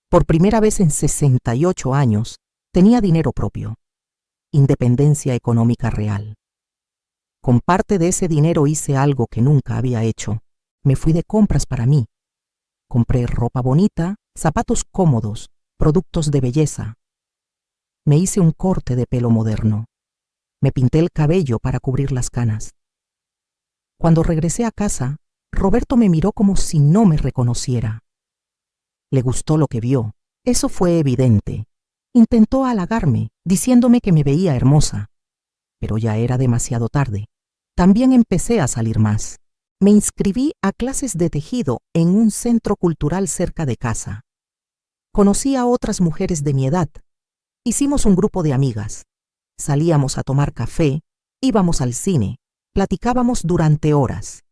Por primera vez en 68 años, tenía dinero propio. Independencia económica real. Con parte de ese dinero hice algo que nunca había hecho. Me fui de compras para mí. Compré ropa bonita, zapatos cómodos, productos de belleza. Me hice un corte de pelo moderno. Me pinté el cabello para cubrir las canas. Cuando regresé a casa, Roberto me miró como si no me reconociera. Le gustó lo que vio. Eso fue evidente. Intentó halagarme, diciéndome que me veía hermosa. Pero ya era demasiado tarde. También empecé a salir más. Me inscribí a clases de tejido en un centro cultural cerca de casa. Conocí a otras mujeres de mi edad. Hicimos un grupo de amigas. Salíamos a tomar café, íbamos al cine, platicábamos durante horas.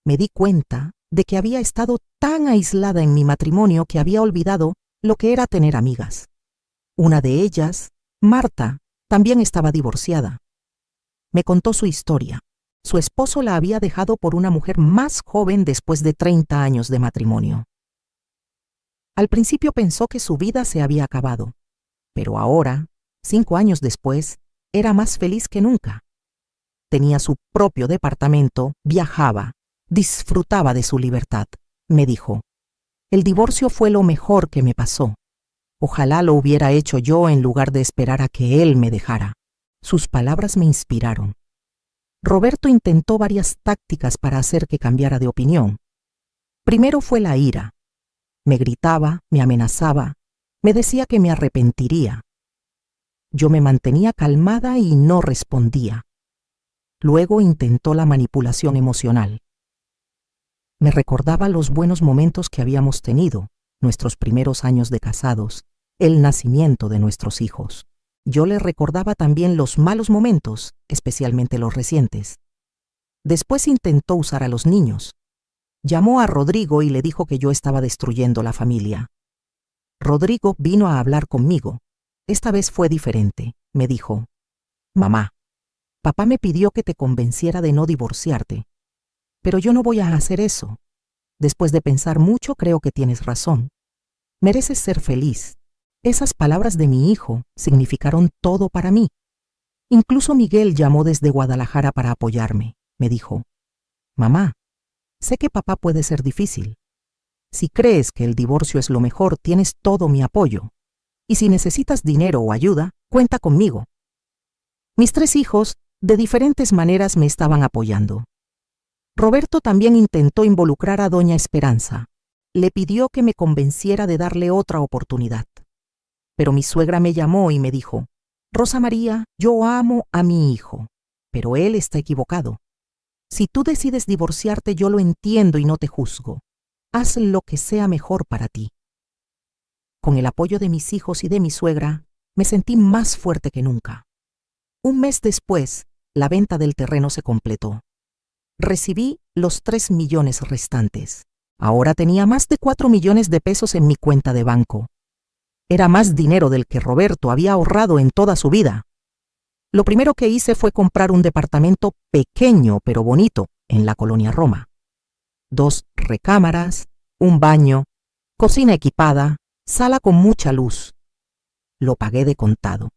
Me di cuenta de que había estado tan aislada en mi matrimonio que había olvidado lo que era tener amigas. Una de ellas, Marta, también estaba divorciada. Me contó su historia. Su esposo la había dejado por una mujer más joven después de 30 años de matrimonio. Al principio pensó que su vida se había acabado, pero ahora, 5 años después, era más feliz que nunca. Tenía su propio departamento, viajaba, disfrutaba de su libertad. Me dijo, el divorcio fue lo mejor que me pasó. Ojalá lo hubiera hecho yo en lugar de esperar a que él me dejara. Sus palabras me inspiraron. Roberto intentó varias tácticas para hacer que cambiara de opinión. Primero fue la ira. Me gritaba, me amenazaba, me decía que me arrepentiría. Yo me mantenía calmada y no respondía. Luego intentó la manipulación emocional. Me recordaba los buenos momentos que habíamos tenido, nuestros primeros años de casados, el nacimiento de nuestros hijos. Yo le recordaba también los malos momentos, especialmente los recientes. Después intentó usar a los niños. Llamó a Rodrigo y le dijo que yo estaba destruyendo la familia. Rodrigo vino a hablar conmigo. Esta vez fue diferente. Me dijo: «Mamá, papá me pidió que te convenciera de no divorciarte, pero yo no voy a hacer eso. Después de pensar mucho, creo que tienes razón. Mereces ser feliz». Esas palabras de mi hijo significaron todo para mí. Incluso Miguel llamó desde Guadalajara para apoyarme. Me dijo: «Mamá, sé que papá puede ser difícil. Si crees que el divorcio es lo mejor, tienes todo mi apoyo. Y si necesitas dinero o ayuda, cuenta conmigo». Mis 3 hijos, de diferentes maneras, me estaban apoyando. Roberto también intentó involucrar a doña Esperanza. Le pidió que me convenciera de darle otra oportunidad. Pero mi suegra me llamó y me dijo: «Rosa María, yo amo a mi hijo, pero él está equivocado. Si tú decides divorciarte, yo lo entiendo y no te juzgo. Haz lo que sea mejor para ti». Con el apoyo de mis hijos y de mi suegra, me sentí más fuerte que nunca. Un mes después, la venta del terreno se completó. Recibí los 3 millones restantes. Ahora tenía más de 4 millones de pesos en mi cuenta de banco. Era más dinero del que Roberto había ahorrado en toda su vida. Lo primero que hice fue comprar un departamento pequeño pero bonito en la colonia Roma. 2 recámaras, un baño, cocina equipada, sala con mucha luz. Lo pagué de contado.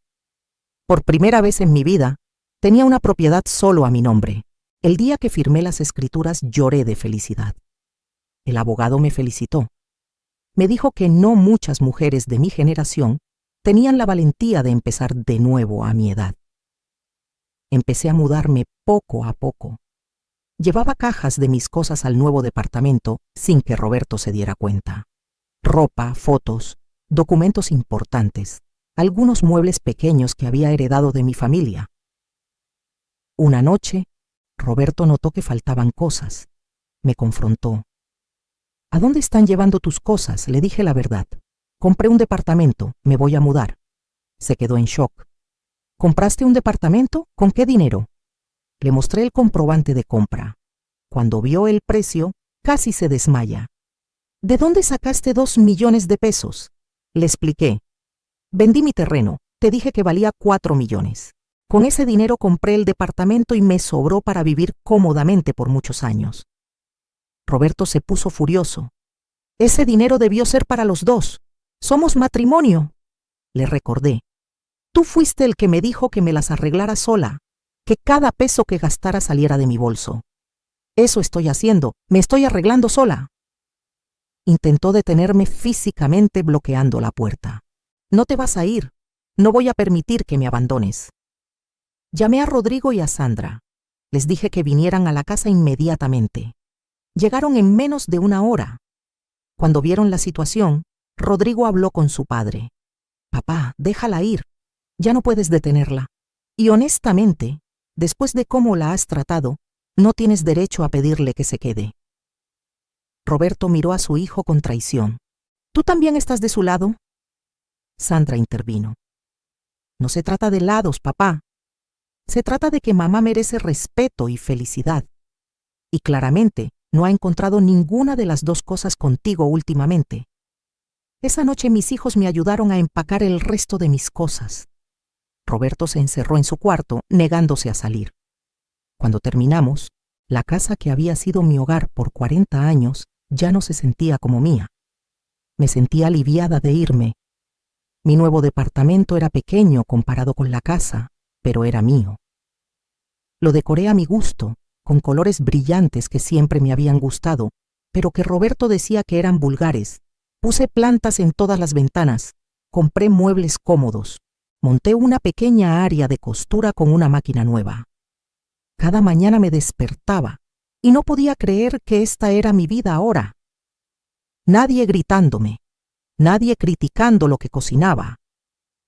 Por primera vez en mi vida, tenía una propiedad solo a mi nombre. El día que firmé las escrituras lloré de felicidad. El abogado me felicitó. Me dijo que no muchas mujeres de mi generación tenían la valentía de empezar de nuevo a mi edad. Empecé a mudarme poco a poco. Llevaba cajas de mis cosas al nuevo departamento sin que Roberto se diera cuenta. Ropa, fotos, documentos importantes, algunos muebles pequeños que había heredado de mi familia. Una noche, Roberto notó que faltaban cosas. Me confrontó. «¿A dónde están llevando tus cosas?», le dije la verdad. «Compré un departamento, me voy a mudar». Se quedó en shock. «¿Compraste un departamento? ¿Con qué dinero?». Le mostré el comprobante de compra. Cuando vio el precio, casi se desmaya. «¿De dónde sacaste 2 millones de pesos?». Le expliqué. «Vendí mi terreno, te dije que valía 4 millones. Con ese dinero compré el departamento y me sobró para vivir cómodamente por muchos años». Roberto se puso furioso. «Ese dinero debió ser para los 2. Somos matrimonio». Le recordé. «Tú fuiste el que me dijo que me las arreglara sola, que cada peso que gastara saliera de mi bolso. Eso estoy haciendo, me estoy arreglando sola». Intentó detenerme físicamente bloqueando la puerta. «No te vas a ir. No voy a permitir que me abandones». Llamé a Rodrigo y a Sandra. Les dije que vinieran a la casa inmediatamente. Llegaron en menos de 1 hora. Cuando vieron la situación, Rodrigo habló con su padre. «Papá, déjala ir. Ya no puedes detenerla. Y honestamente, después de cómo la has tratado, no tienes derecho a pedirle que se quede». Roberto miró a su hijo con traición. «¿Tú también estás de su lado?». Sandra intervino. «No se trata de lados, papá. Se trata de que mamá merece respeto y felicidad. Y claramente, no ha encontrado ninguna de las 2 cosas contigo últimamente. Esa noche mis hijos me ayudaron a empacar el resto de mis cosas». Roberto se encerró en su cuarto, negándose a salir. Cuando terminamos, la casa que había sido mi hogar por 40 años ya no se sentía como mía. Me sentía aliviada de irme. Mi nuevo departamento era pequeño comparado con la casa, pero era mío. Lo decoré a mi gusto, con colores brillantes que siempre me habían gustado, pero que Roberto decía que eran vulgares. Puse plantas en todas las ventanas, compré muebles cómodos, monté una pequeña área de costura con una máquina nueva. Cada mañana me despertaba y no podía creer que esta era mi vida ahora. Nadie gritándome, nadie criticando lo que cocinaba,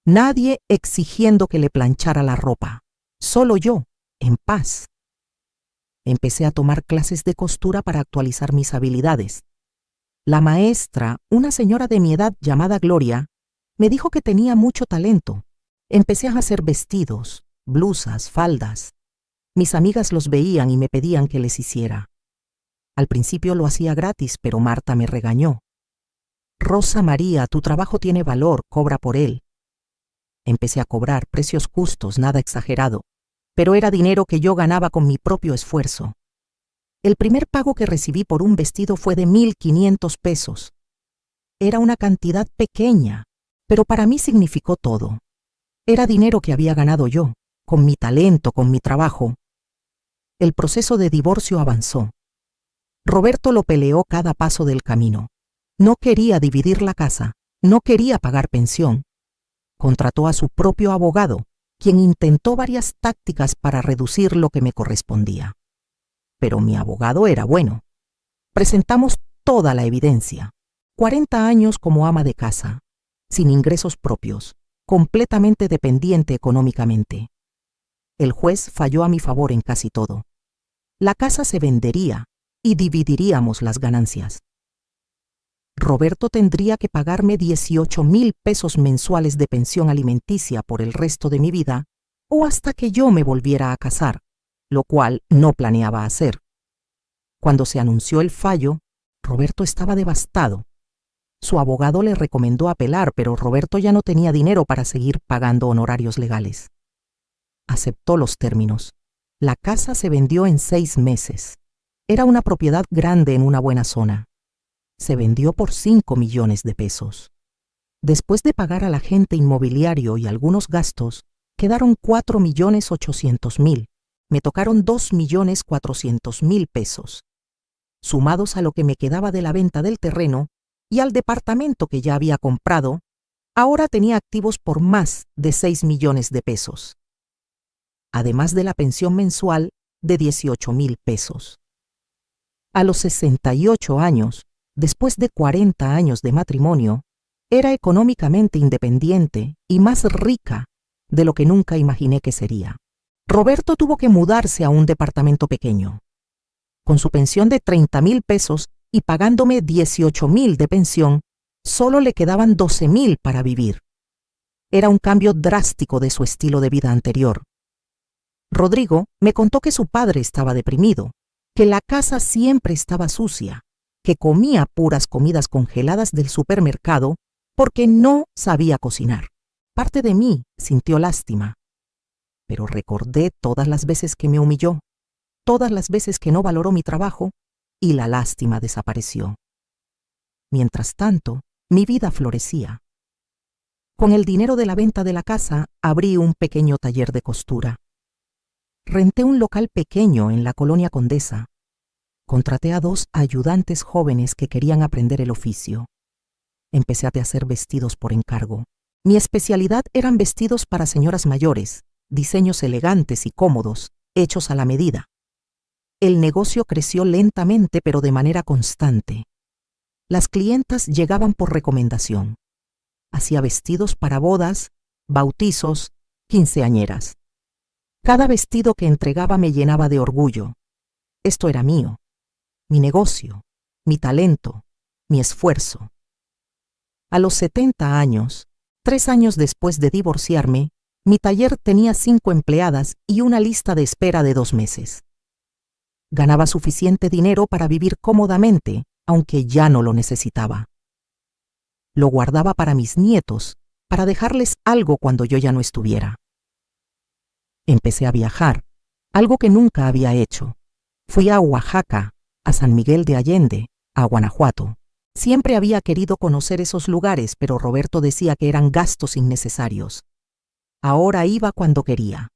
nadie exigiendo que le planchara la ropa, solo yo, en paz. Empecé a tomar clases de costura para actualizar mis habilidades. La maestra, una señora de mi edad llamada Gloria, me dijo que tenía mucho talento. Empecé a hacer vestidos, blusas, faldas. Mis amigas los veían y me pedían que les hiciera. Al principio lo hacía gratis, pero Marta me regañó. Rosa María, tu trabajo tiene valor, cobra por él. Empecé a cobrar precios justos, nada exagerado, pero era dinero que yo ganaba con mi propio esfuerzo. El primer pago que recibí por un vestido fue de 1,500 pesos. Era una cantidad pequeña, pero para mí significó todo. Era dinero que había ganado yo, con mi talento, con mi trabajo. El proceso de divorcio avanzó. Roberto lo peleó cada paso del camino. No quería dividir la casa, no quería pagar pensión. Contrató a su propio abogado, quien intentó varias tácticas para reducir lo que me correspondía. Pero mi abogado era bueno. Presentamos toda la evidencia. 40 años como ama de casa, sin ingresos propios, completamente dependiente económicamente. El juez falló a mi favor en casi todo. La casa se vendería y dividiríamos las ganancias. Roberto tendría que pagarme 18,000 pesos mensuales de pensión alimenticia por el resto de mi vida o hasta que yo me volviera a casar, lo cual no planeaba hacer. Cuando se anunció el fallo, Roberto estaba devastado. Su abogado le recomendó apelar, pero Roberto ya no tenía dinero para seguir pagando honorarios legales. Aceptó los términos. La casa se vendió en 6 meses. Era una propiedad grande en una buena zona. Se vendió por 5 millones de pesos. Después de pagar al agente inmobiliario y algunos gastos, quedaron 4,800,000. Me tocaron 2,400,000 pesos. Sumados a lo que me quedaba de la venta del terreno y al departamento que ya había comprado, ahora tenía activos por más de 6 millones de pesos. Además de la pensión mensual de 18,000 pesos. A los 68 años, después de 40 años de matrimonio, era económicamente independiente y más rica de lo que nunca imaginé que sería. Roberto tuvo que mudarse a un departamento pequeño. Con su pensión de 30,000 pesos y pagándome 18,000 de pensión, solo le quedaban 12,000 para vivir. Era un cambio drástico de su estilo de vida anterior. Rodrigo me contó que su padre estaba deprimido, que la casa siempre estaba sucia, que comía puras comidas congeladas del supermercado porque no sabía cocinar. Parte de mí sintió lástima, pero recordé todas las veces que me humilló, todas las veces que no valoró mi trabajo, y la lástima desapareció. Mientras tanto, mi vida florecía. Con el dinero de la venta de la casa, abrí un pequeño taller de costura. Renté un local pequeño en la colonia Condesa. Contraté a 2 ayudantes jóvenes que querían aprender el oficio. Empecé a hacer vestidos por encargo. Mi especialidad eran vestidos para señoras mayores, diseños elegantes y cómodos, hechos a la medida. El negocio creció lentamente pero de manera constante. Las clientas llegaban por recomendación. Hacía vestidos para bodas, bautizos, quinceañeras. Cada vestido que entregaba me llenaba de orgullo. Esto era mío, mi negocio, mi talento, mi esfuerzo. A los 70 años, 3 años después de divorciarme, mi taller tenía 5 empleadas y una lista de espera de 2 meses. Ganaba suficiente dinero para vivir cómodamente, aunque ya no lo necesitaba. Lo guardaba para mis nietos, para dejarles algo cuando yo ya no estuviera. Empecé a viajar, algo que nunca había hecho. Fui a Oaxaca, a San Miguel de Allende, a Guanajuato. Siempre había querido conocer esos lugares, pero Roberto decía que eran gastos innecesarios. Ahora iba cuando quería.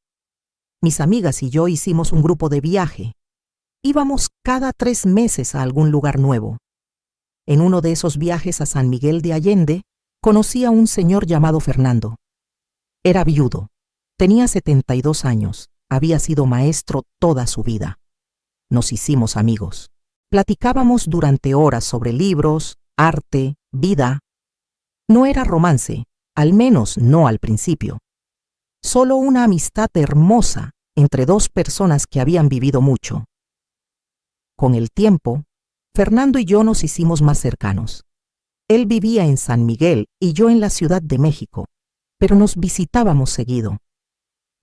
Mis amigas y yo hicimos un grupo de viaje. Íbamos cada 3 meses a algún lugar nuevo. En uno de esos viajes a San Miguel de Allende, conocí a un señor llamado Fernando. Era viudo. Tenía 72 años, había sido maestro toda su vida. Nos hicimos amigos. Platicábamos durante horas sobre libros, arte, vida. No era romance, al menos no al principio. Solo una amistad hermosa entre 2 personas que habían vivido mucho. Con el tiempo, Fernando y yo nos hicimos más cercanos. Él vivía en San Miguel y yo en la Ciudad de México, pero nos visitábamos seguido.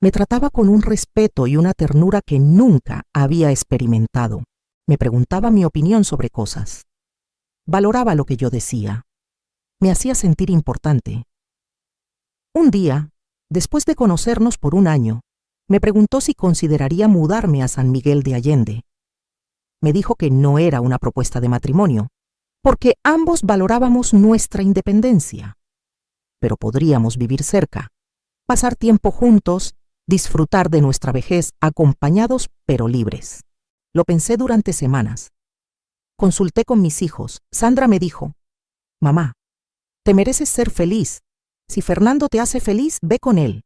Me trataba con un respeto y una ternura que nunca había experimentado. Me preguntaba mi opinión sobre cosas. Valoraba lo que yo decía. Me hacía sentir importante. Un día, después de conocernos por un año, me preguntó si consideraría mudarme a San Miguel de Allende. Me dijo que no era una propuesta de matrimonio, porque ambos valorábamos nuestra independencia. Pero podríamos vivir cerca, pasar tiempo juntos, disfrutar de nuestra vejez acompañados pero libres. Lo pensé durante semanas. Consulté con mis hijos. Sandra me dijo: «Mamá, te mereces ser feliz. Si Fernando te hace feliz, ve con él».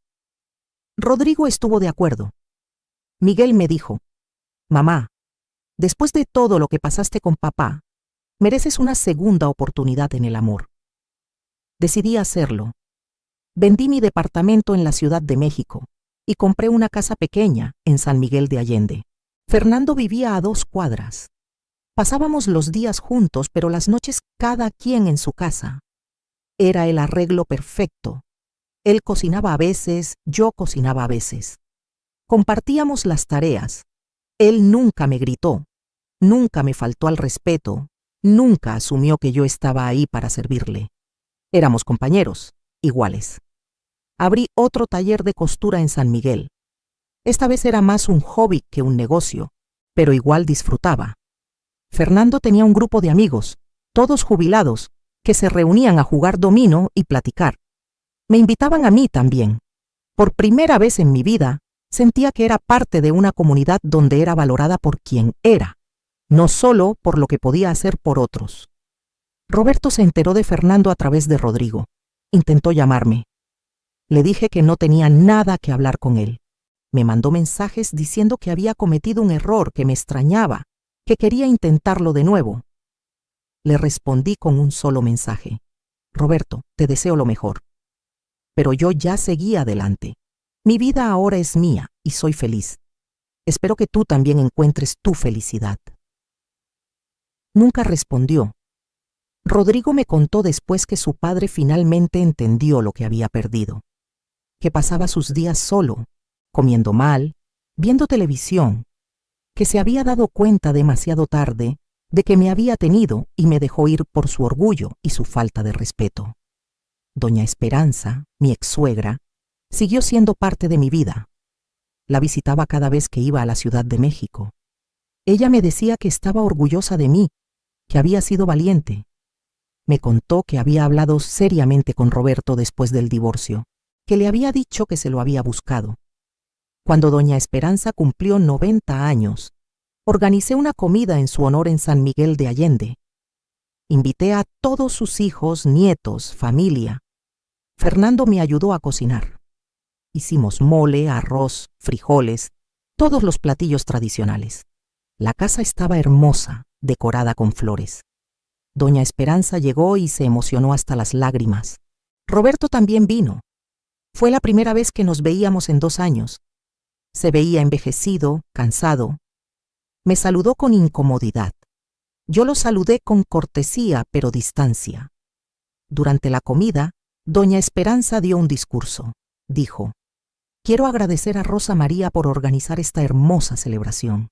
Rodrigo estuvo de acuerdo. Miguel me dijo: «Mamá, después de todo lo que pasaste con papá, mereces una segunda oportunidad en el amor». Decidí hacerlo. Vendí mi departamento en la Ciudad de México y compré una casa pequeña en San Miguel de Allende. Fernando vivía a 2 cuadras. Pasábamos los días juntos, pero las noches cada quien en su casa. Era el arreglo perfecto. Él cocinaba a veces, yo cocinaba a veces. Compartíamos las tareas. Él nunca me gritó, nunca me faltó al respeto, nunca asumió que yo estaba ahí para servirle. Éramos compañeros, iguales. Abrí otro taller de costura en San Miguel. Esta vez era más un hobby que un negocio, pero igual disfrutaba. Fernando tenía un grupo de amigos, todos jubilados, que se reunían a jugar dominó y platicar. Me invitaban a mí también. Por primera vez en mi vida, sentía que era parte de una comunidad donde era valorada por quien era, no solo por lo que podía hacer por otros. Roberto se enteró de Fernando a través de Rodrigo. Intentó llamarme. Le dije que no tenía nada que hablar con él. Me mandó mensajes diciendo que había cometido un error, que me extrañaba, que quería intentarlo de nuevo. Le respondí con un solo mensaje: «Roberto, te deseo lo mejor». Pero yo ya seguía adelante. Mi vida ahora es mía y soy feliz. Espero que tú también encuentres tu felicidad. Nunca respondió. Rodrigo me contó después que su padre finalmente entendió lo que había perdido, que pasaba sus días solo, comiendo mal, viendo televisión, que se había dado cuenta demasiado tarde de que me había tenido y me dejó ir por su orgullo y su falta de respeto. Doña Esperanza, mi ex-suegra, siguió siendo parte de mi vida. La visitaba cada vez que iba a la Ciudad de México. Ella me decía que estaba orgullosa de mí, que había sido valiente. Me contó que había hablado seriamente con Roberto después del divorcio, que le había dicho que se lo había buscado. Cuando doña Esperanza cumplió 90 años, organicé una comida en su honor en San Miguel de Allende. Invité a todos sus hijos, nietos, familia. Fernando me ayudó a cocinar. Hicimos mole, arroz, frijoles, todos los platillos tradicionales. La casa estaba hermosa, decorada con flores. Doña Esperanza llegó y se emocionó hasta las lágrimas. Roberto también vino. Fue la primera vez que nos veíamos en 2 años. Se veía envejecido, cansado. Me saludó con incomodidad. Yo lo saludé con cortesía, pero distancia. Durante la comida, doña Esperanza dio un discurso. Dijo: «Quiero agradecer a Rosa María por organizar esta hermosa celebración.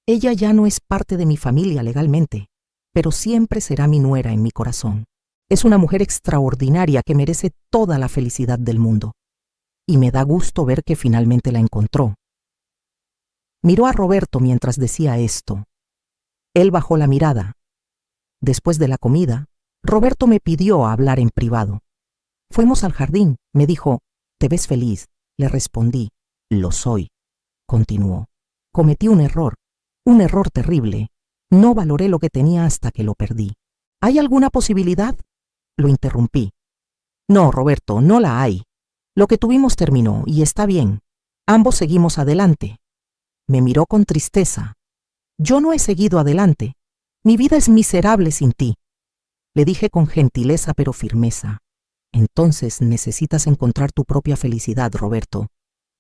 Ella ya no es parte de mi familia legalmente, pero siempre será mi nuera en mi corazón. Es una mujer extraordinaria que merece toda la felicidad del mundo. Y me da gusto ver que finalmente la encontró». Miró a Roberto mientras decía esto. Él bajó la mirada. Después de la comida, Roberto me pidió hablar en privado. Fuimos al jardín. Me dijo: «¿Te ves feliz?». Le respondí: «Lo soy». Continuó: «Cometí un error terrible. No valoré lo que tenía hasta que lo perdí». «¿Hay alguna posibilidad?». Lo interrumpí. «No, Roberto, no la hay. Lo que tuvimos terminó y está bien. Ambos seguimos adelante». Me miró con tristeza. «Yo no he seguido adelante. Mi vida es miserable sin ti». Le dije con gentileza pero firmeza: «Entonces necesitas encontrar tu propia felicidad, Roberto.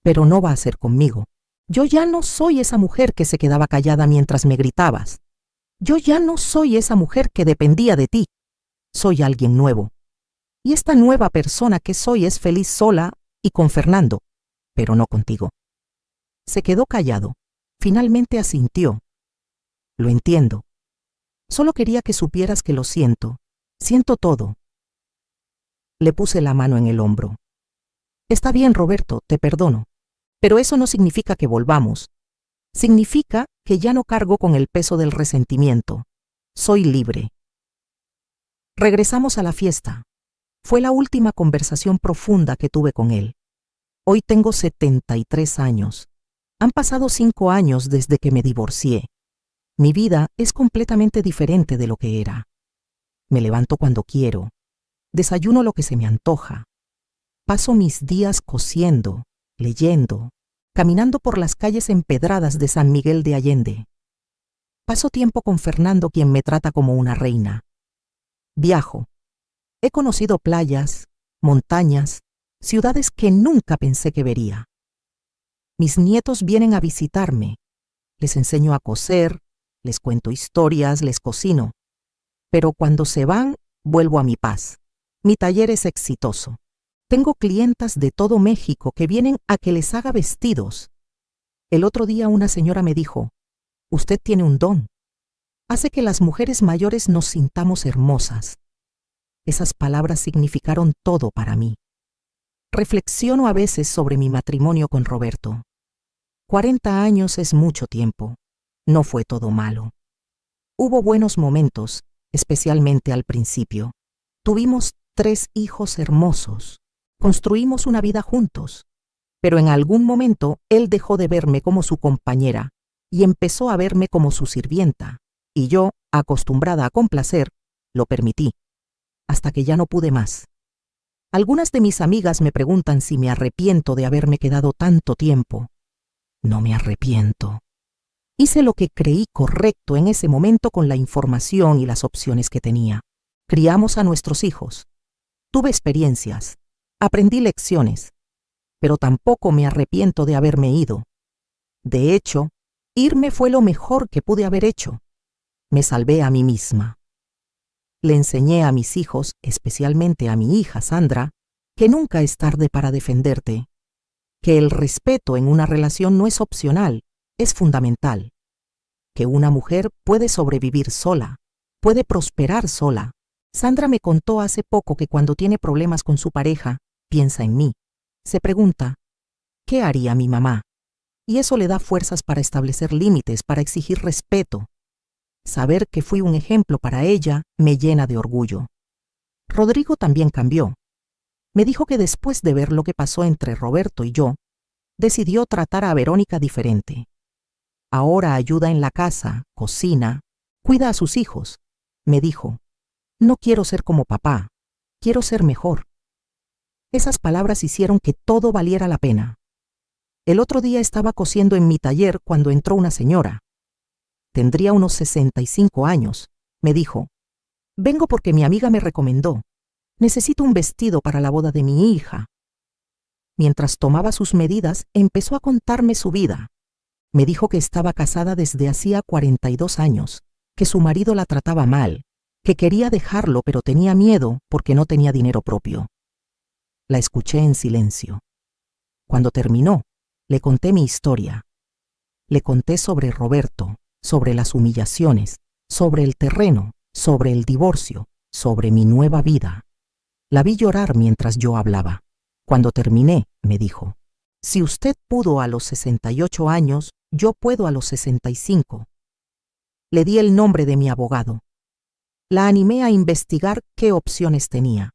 Pero no va a ser conmigo. Yo ya no soy esa mujer que se quedaba callada mientras me gritabas. Yo ya no soy esa mujer que dependía de ti. Soy alguien nuevo. Y esta nueva persona que soy es feliz sola y con Fernando, pero no contigo. Se quedó callado. Finalmente asintió. Lo entiendo. Solo quería que supieras que lo siento. Siento todo. Le puse la mano en el hombro. Está bien, Roberto, te perdono. Pero eso no significa que volvamos. Significa que ya no cargo con el peso del resentimiento. Soy libre. Regresamos a la fiesta. Fue la última conversación profunda que tuve con él. Hoy tengo 73 años. Han pasado 5 años desde que me divorcié. Mi vida es completamente diferente de lo que era. Me levanto cuando quiero. Desayuno lo que se me antoja. Paso mis días cosiendo, leyendo, caminando por las calles empedradas de San Miguel de Allende. Paso tiempo con Fernando, quien me trata como una reina. Viajo. He conocido playas, montañas, ciudades que nunca pensé que vería. Mis nietos vienen a visitarme. Les enseño a coser, les cuento historias, les cocino. Pero cuando se van, vuelvo a mi paz. Mi taller es exitoso. Tengo clientas de todo México que vienen a que les haga vestidos. El otro día una señora me dijo, «Usted tiene un don. Hace que las mujeres mayores nos sintamos hermosas». Esas palabras significaron todo para mí. Reflexiono a veces sobre mi matrimonio con Roberto. 40 años es mucho tiempo. No fue todo malo. Hubo buenos momentos, especialmente al principio. Tuvimos 3 hijos hermosos. Construimos una vida juntos. Pero en algún momento él dejó de verme como su compañera y empezó a verme como su sirvienta. Y yo, acostumbrada a complacer, lo permití. Hasta que ya no pude más. Algunas de mis amigas me preguntan si me arrepiento de haberme quedado tanto tiempo. No me arrepiento. Hice lo que creí correcto en ese momento con la información y las opciones que tenía. Criamos a nuestros hijos. Tuve experiencias. Aprendí lecciones. Pero tampoco me arrepiento de haberme ido. De hecho, irme fue lo mejor que pude haber hecho. Me salvé a mí misma. Le enseñé a mis hijos, especialmente a mi hija Sandra, que nunca es tarde para defenderte, que el respeto en una relación no es opcional, es fundamental, que una mujer puede sobrevivir sola, puede prosperar sola. Sandra me contó hace poco que cuando tiene problemas con su pareja, piensa en mí. Se pregunta, ¿qué haría mi mamá? Y eso le da fuerzas para establecer límites, para exigir respeto. Saber que fui un ejemplo para ella me llena de orgullo. Rodrigo también cambió. Me dijo que después de ver lo que pasó entre Roberto y yo, decidió tratar a Verónica diferente. Ahora ayuda en la casa, cocina, cuida a sus hijos. Me dijo, no quiero ser como papá, quiero ser mejor. Esas palabras hicieron que todo valiera la pena. El otro día estaba cosiendo en mi taller cuando entró una señora. Tendría unos 65 años. Me dijo, vengo porque mi amiga me recomendó. Necesito un vestido para la boda de mi hija. Mientras tomaba sus medidas, empezó a contarme su vida. Me dijo que estaba casada desde hacía 42 años, que su marido la trataba mal, que quería dejarlo pero tenía miedo porque no tenía dinero propio. La escuché en silencio. Cuando terminó, le conté mi historia. Le conté sobre Roberto, sobre las humillaciones, sobre el terreno, sobre el divorcio, sobre mi nueva vida. La vi llorar mientras yo hablaba. Cuando terminé, me dijo, si usted pudo a los 68 años, yo puedo a los 65. Le di el nombre de mi abogado. La animé a investigar qué opciones tenía.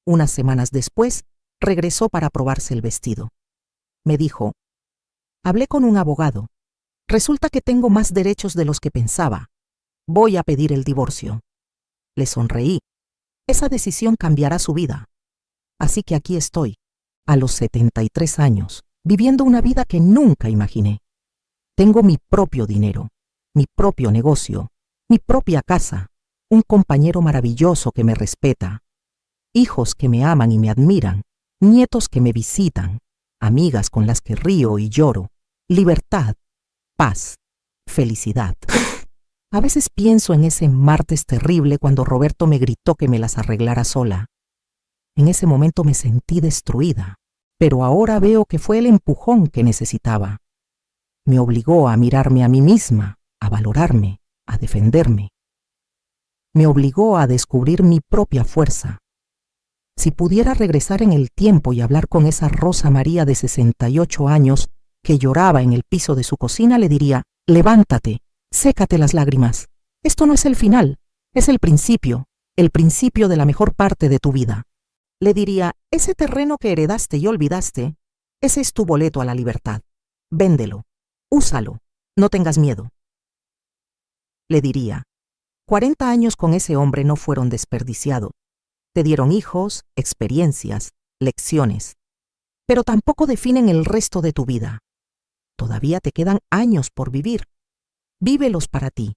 Unas semanas después, regresó para probarse el vestido. Me dijo, hablé con un abogado. Resulta que tengo más derechos de los que pensaba. Voy a pedir el divorcio. Le sonreí. Esa decisión cambiará su vida. Así que aquí estoy, a los 73 años, viviendo una vida que nunca imaginé. Tengo mi propio dinero, mi propio negocio, mi propia casa, un compañero maravilloso que me respeta, hijos que me aman y me admiran, nietos que me visitan, amigas con las que río y lloro, libertad, paz, felicidad. A veces pienso en ese martes terrible cuando Roberto me gritó que me las arreglara sola. En ese momento me sentí destruida, pero ahora veo que fue el empujón que necesitaba. Me obligó a mirarme a mí misma, a valorarme, a defenderme. Me obligó a descubrir mi propia fuerza. Si pudiera regresar en el tiempo y hablar con esa Rosa María de 68 años que lloraba en el piso de su cocina, le diría: levántate, sécate las lágrimas. Esto no es el final, es el principio de la mejor parte de tu vida. Le diría: ese terreno que heredaste y olvidaste, ese es tu boleto a la libertad. Véndelo, úsalo, no tengas miedo. Le diría: 40 años con ese hombre no fueron desperdiciados. Te dieron hijos, experiencias, lecciones, pero tampoco definen el resto de tu vida. Todavía te quedan años por vivir. Vívelos para ti.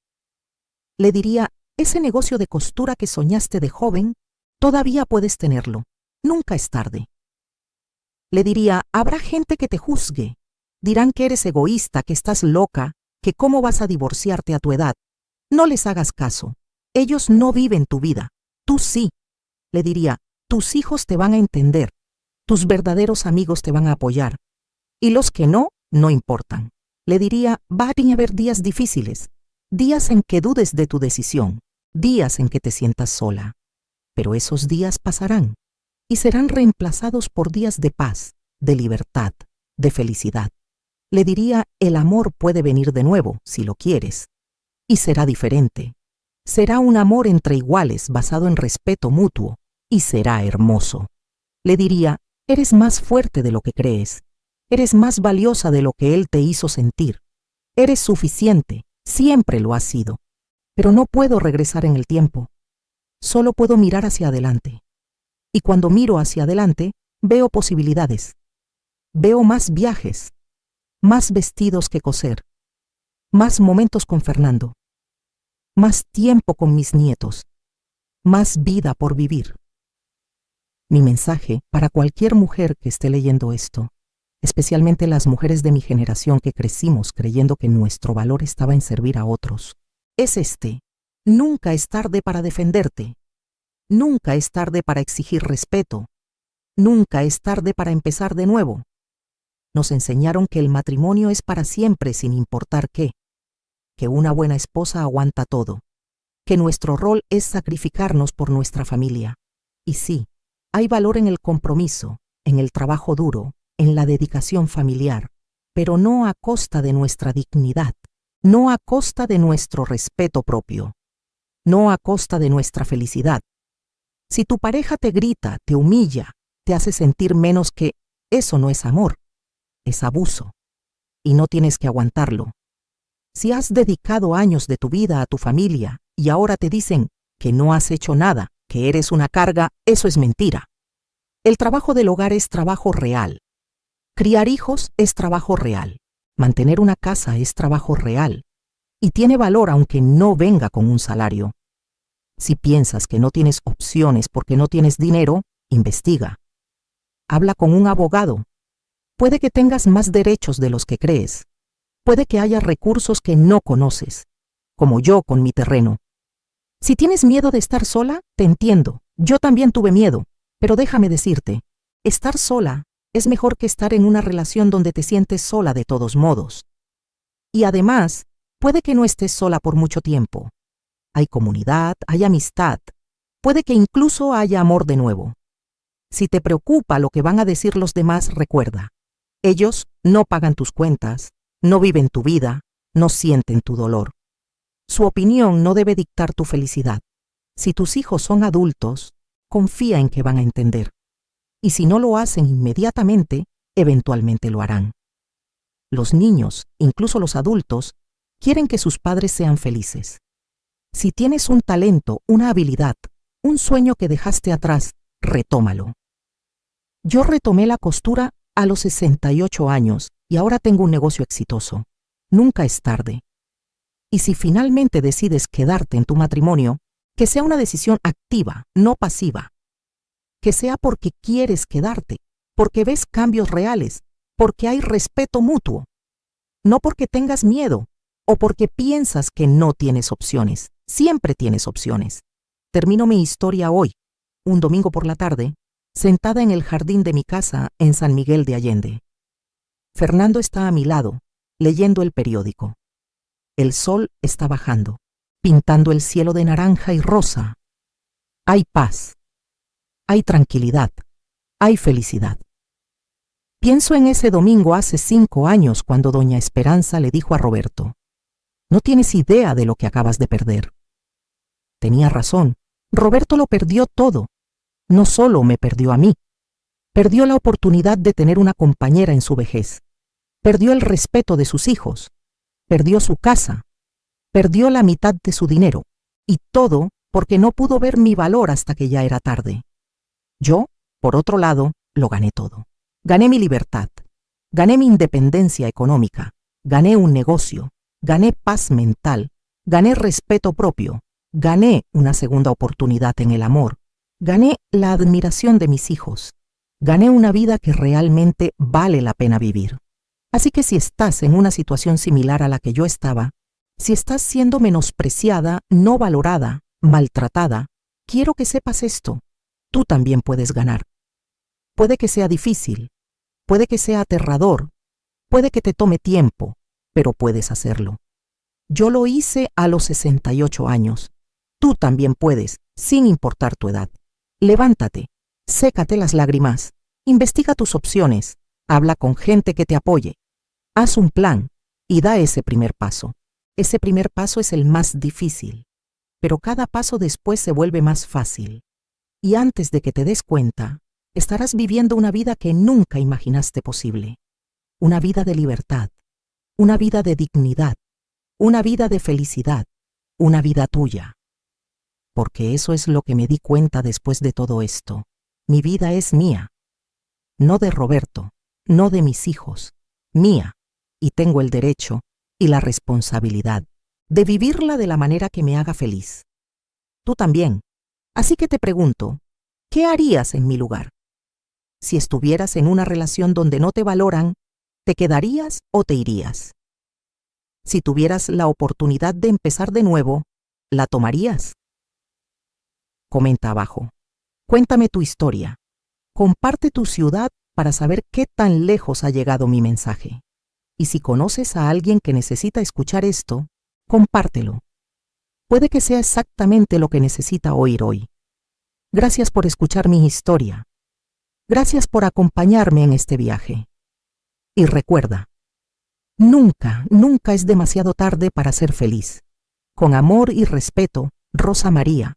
Le diría: ese negocio de costura que soñaste de joven, todavía puedes tenerlo. Nunca es tarde. Le diría: habrá gente que te juzgue. Dirán que eres egoísta, que estás loca, que cómo vas a divorciarte a tu edad. No les hagas caso. Ellos no viven tu vida. Tú sí. Le diría: tus hijos te van a entender. Tus verdaderos amigos te van a apoyar. Y los que no, no importan. Le diría: van a haber días difíciles, días en que dudes de tu decisión, días en que te sientas sola. Pero esos días pasarán y serán reemplazados por días de paz, de libertad, de felicidad. Le diría: el amor puede venir de nuevo, si lo quieres, y será diferente. Será un amor entre iguales, basado en respeto mutuo, y será hermoso. Le diría: eres más fuerte de lo que crees. Eres más valiosa de lo que él te hizo sentir. Eres suficiente, siempre lo has sido. Pero no puedo regresar en el tiempo. Solo puedo mirar hacia adelante. Y cuando miro hacia adelante, veo posibilidades. Veo más viajes, más vestidos que coser, más momentos con Fernando, más tiempo con mis nietos, más vida por vivir. Mi mensaje para cualquier mujer que esté leyendo esto, especialmente las mujeres de mi generación que crecimos creyendo que nuestro valor estaba en servir a otros, es este: nunca es tarde para defenderte, nunca es tarde para exigir respeto, nunca es tarde para empezar de nuevo. Nos enseñaron que el matrimonio es para siempre sin importar qué, que una buena esposa aguanta todo, que nuestro rol es sacrificarnos por nuestra familia. Y sí, hay valor en el compromiso, en el trabajo duro, en la dedicación familiar, pero no a costa de nuestra dignidad, no a costa de nuestro respeto propio, no a costa de nuestra felicidad. Si tu pareja te grita, te humilla, te hace sentir menos, que eso no es amor, es abuso, y no tienes que aguantarlo. Si has dedicado años de tu vida a tu familia y ahora te dicen que no has hecho nada, que eres una carga, eso es mentira. El trabajo del hogar es trabajo real. Criar hijos es trabajo real. Mantener una casa es trabajo real. Y tiene valor aunque no venga con un salario. Si piensas que no tienes opciones porque no tienes dinero, investiga. Habla con un abogado. Puede que tengas más derechos de los que crees. Puede que haya recursos que no conoces, como yo con mi terreno. Si tienes miedo de estar sola, te entiendo. Yo también tuve miedo, pero déjame decirte, estar sola es mejor que estar en una relación donde te sientes sola de todos modos. Y además, puede que no estés sola por mucho tiempo. Hay comunidad, hay amistad. Puede que incluso haya amor de nuevo. Si te preocupa lo que van a decir los demás, recuerda, ellos no pagan tus cuentas, no viven tu vida, no sienten tu dolor. Su opinión no debe dictar tu felicidad. Si tus hijos son adultos, confía en que van a entender. Y si no lo hacen inmediatamente, eventualmente lo harán. Los niños, incluso los adultos, quieren que sus padres sean felices. Si tienes un talento, una habilidad, un sueño que dejaste atrás, retómalo. Yo retomé la costura a los 68 años y ahora tengo un negocio exitoso. Nunca es tarde. Y si finalmente decides quedarte en tu matrimonio, que sea una decisión activa, no pasiva. Que sea porque quieres quedarte, porque ves cambios reales, porque hay respeto mutuo. No porque tengas miedo o porque piensas que no tienes opciones. Siempre tienes opciones. Termino mi historia hoy, un domingo por la tarde, sentada en el jardín de mi casa en San Miguel de Allende. Fernando está a mi lado, leyendo el periódico. El sol está bajando, pintando el cielo de naranja y rosa. Hay paz, hay tranquilidad, hay felicidad. Pienso en ese domingo hace 5 años cuando doña Esperanza le dijo a Roberto: «No tienes idea de lo que acabas de perder». Tenía razón, Roberto lo perdió todo. No solo me perdió a mí, perdió la oportunidad de tener una compañera en su vejez, perdió el respeto de sus hijos, perdió su casa, perdió la mitad de su dinero, y todo porque no pudo ver mi valor hasta que ya era tarde. Yo, por otro lado, lo gané todo. Gané mi libertad, gané mi independencia económica, gané un negocio, gané paz mental, gané respeto propio, gané una segunda oportunidad en el amor, gané la admiración de mis hijos, gané una vida que realmente vale la pena vivir. Así que si estás en una situación similar a la que yo estaba, si estás siendo menospreciada, no valorada, maltratada, quiero que sepas esto: tú también puedes ganar. Puede que sea difícil, puede que sea aterrador, puede que te tome tiempo, pero puedes hacerlo. Yo lo hice a los 68 años. Tú también puedes, sin importar tu edad. Levántate, sécate las lágrimas, investiga tus opciones, habla con gente que te apoye, haz un plan y da ese primer paso. Ese primer paso es el más difícil, pero cada paso después se vuelve más fácil. Y antes de que te des cuenta, estarás viviendo una vida que nunca imaginaste posible. Una vida de libertad, una vida de dignidad, una vida de felicidad, una vida tuya. Porque eso es lo que me di cuenta después de todo esto. Mi vida es mía. No de Roberto, no de mis hijos, mía. Y tengo el derecho y la responsabilidad de vivirla de la manera que me haga feliz. Tú también. Así que te pregunto, ¿qué harías en mi lugar? Si estuvieras en una relación donde no te valoran, ¿te quedarías o te irías? Si tuvieras la oportunidad de empezar de nuevo, ¿la tomarías? Comenta abajo. Cuéntame tu historia. Comparte tu ciudad para saber qué tan lejos ha llegado mi mensaje. Y si conoces a alguien que necesita escuchar esto, compártelo. Puede que sea exactamente lo que necesita oír hoy. Gracias por escuchar mi historia. Gracias por acompañarme en este viaje. Y recuerda, nunca, nunca es demasiado tarde para ser feliz. Con amor y respeto, Rosa María.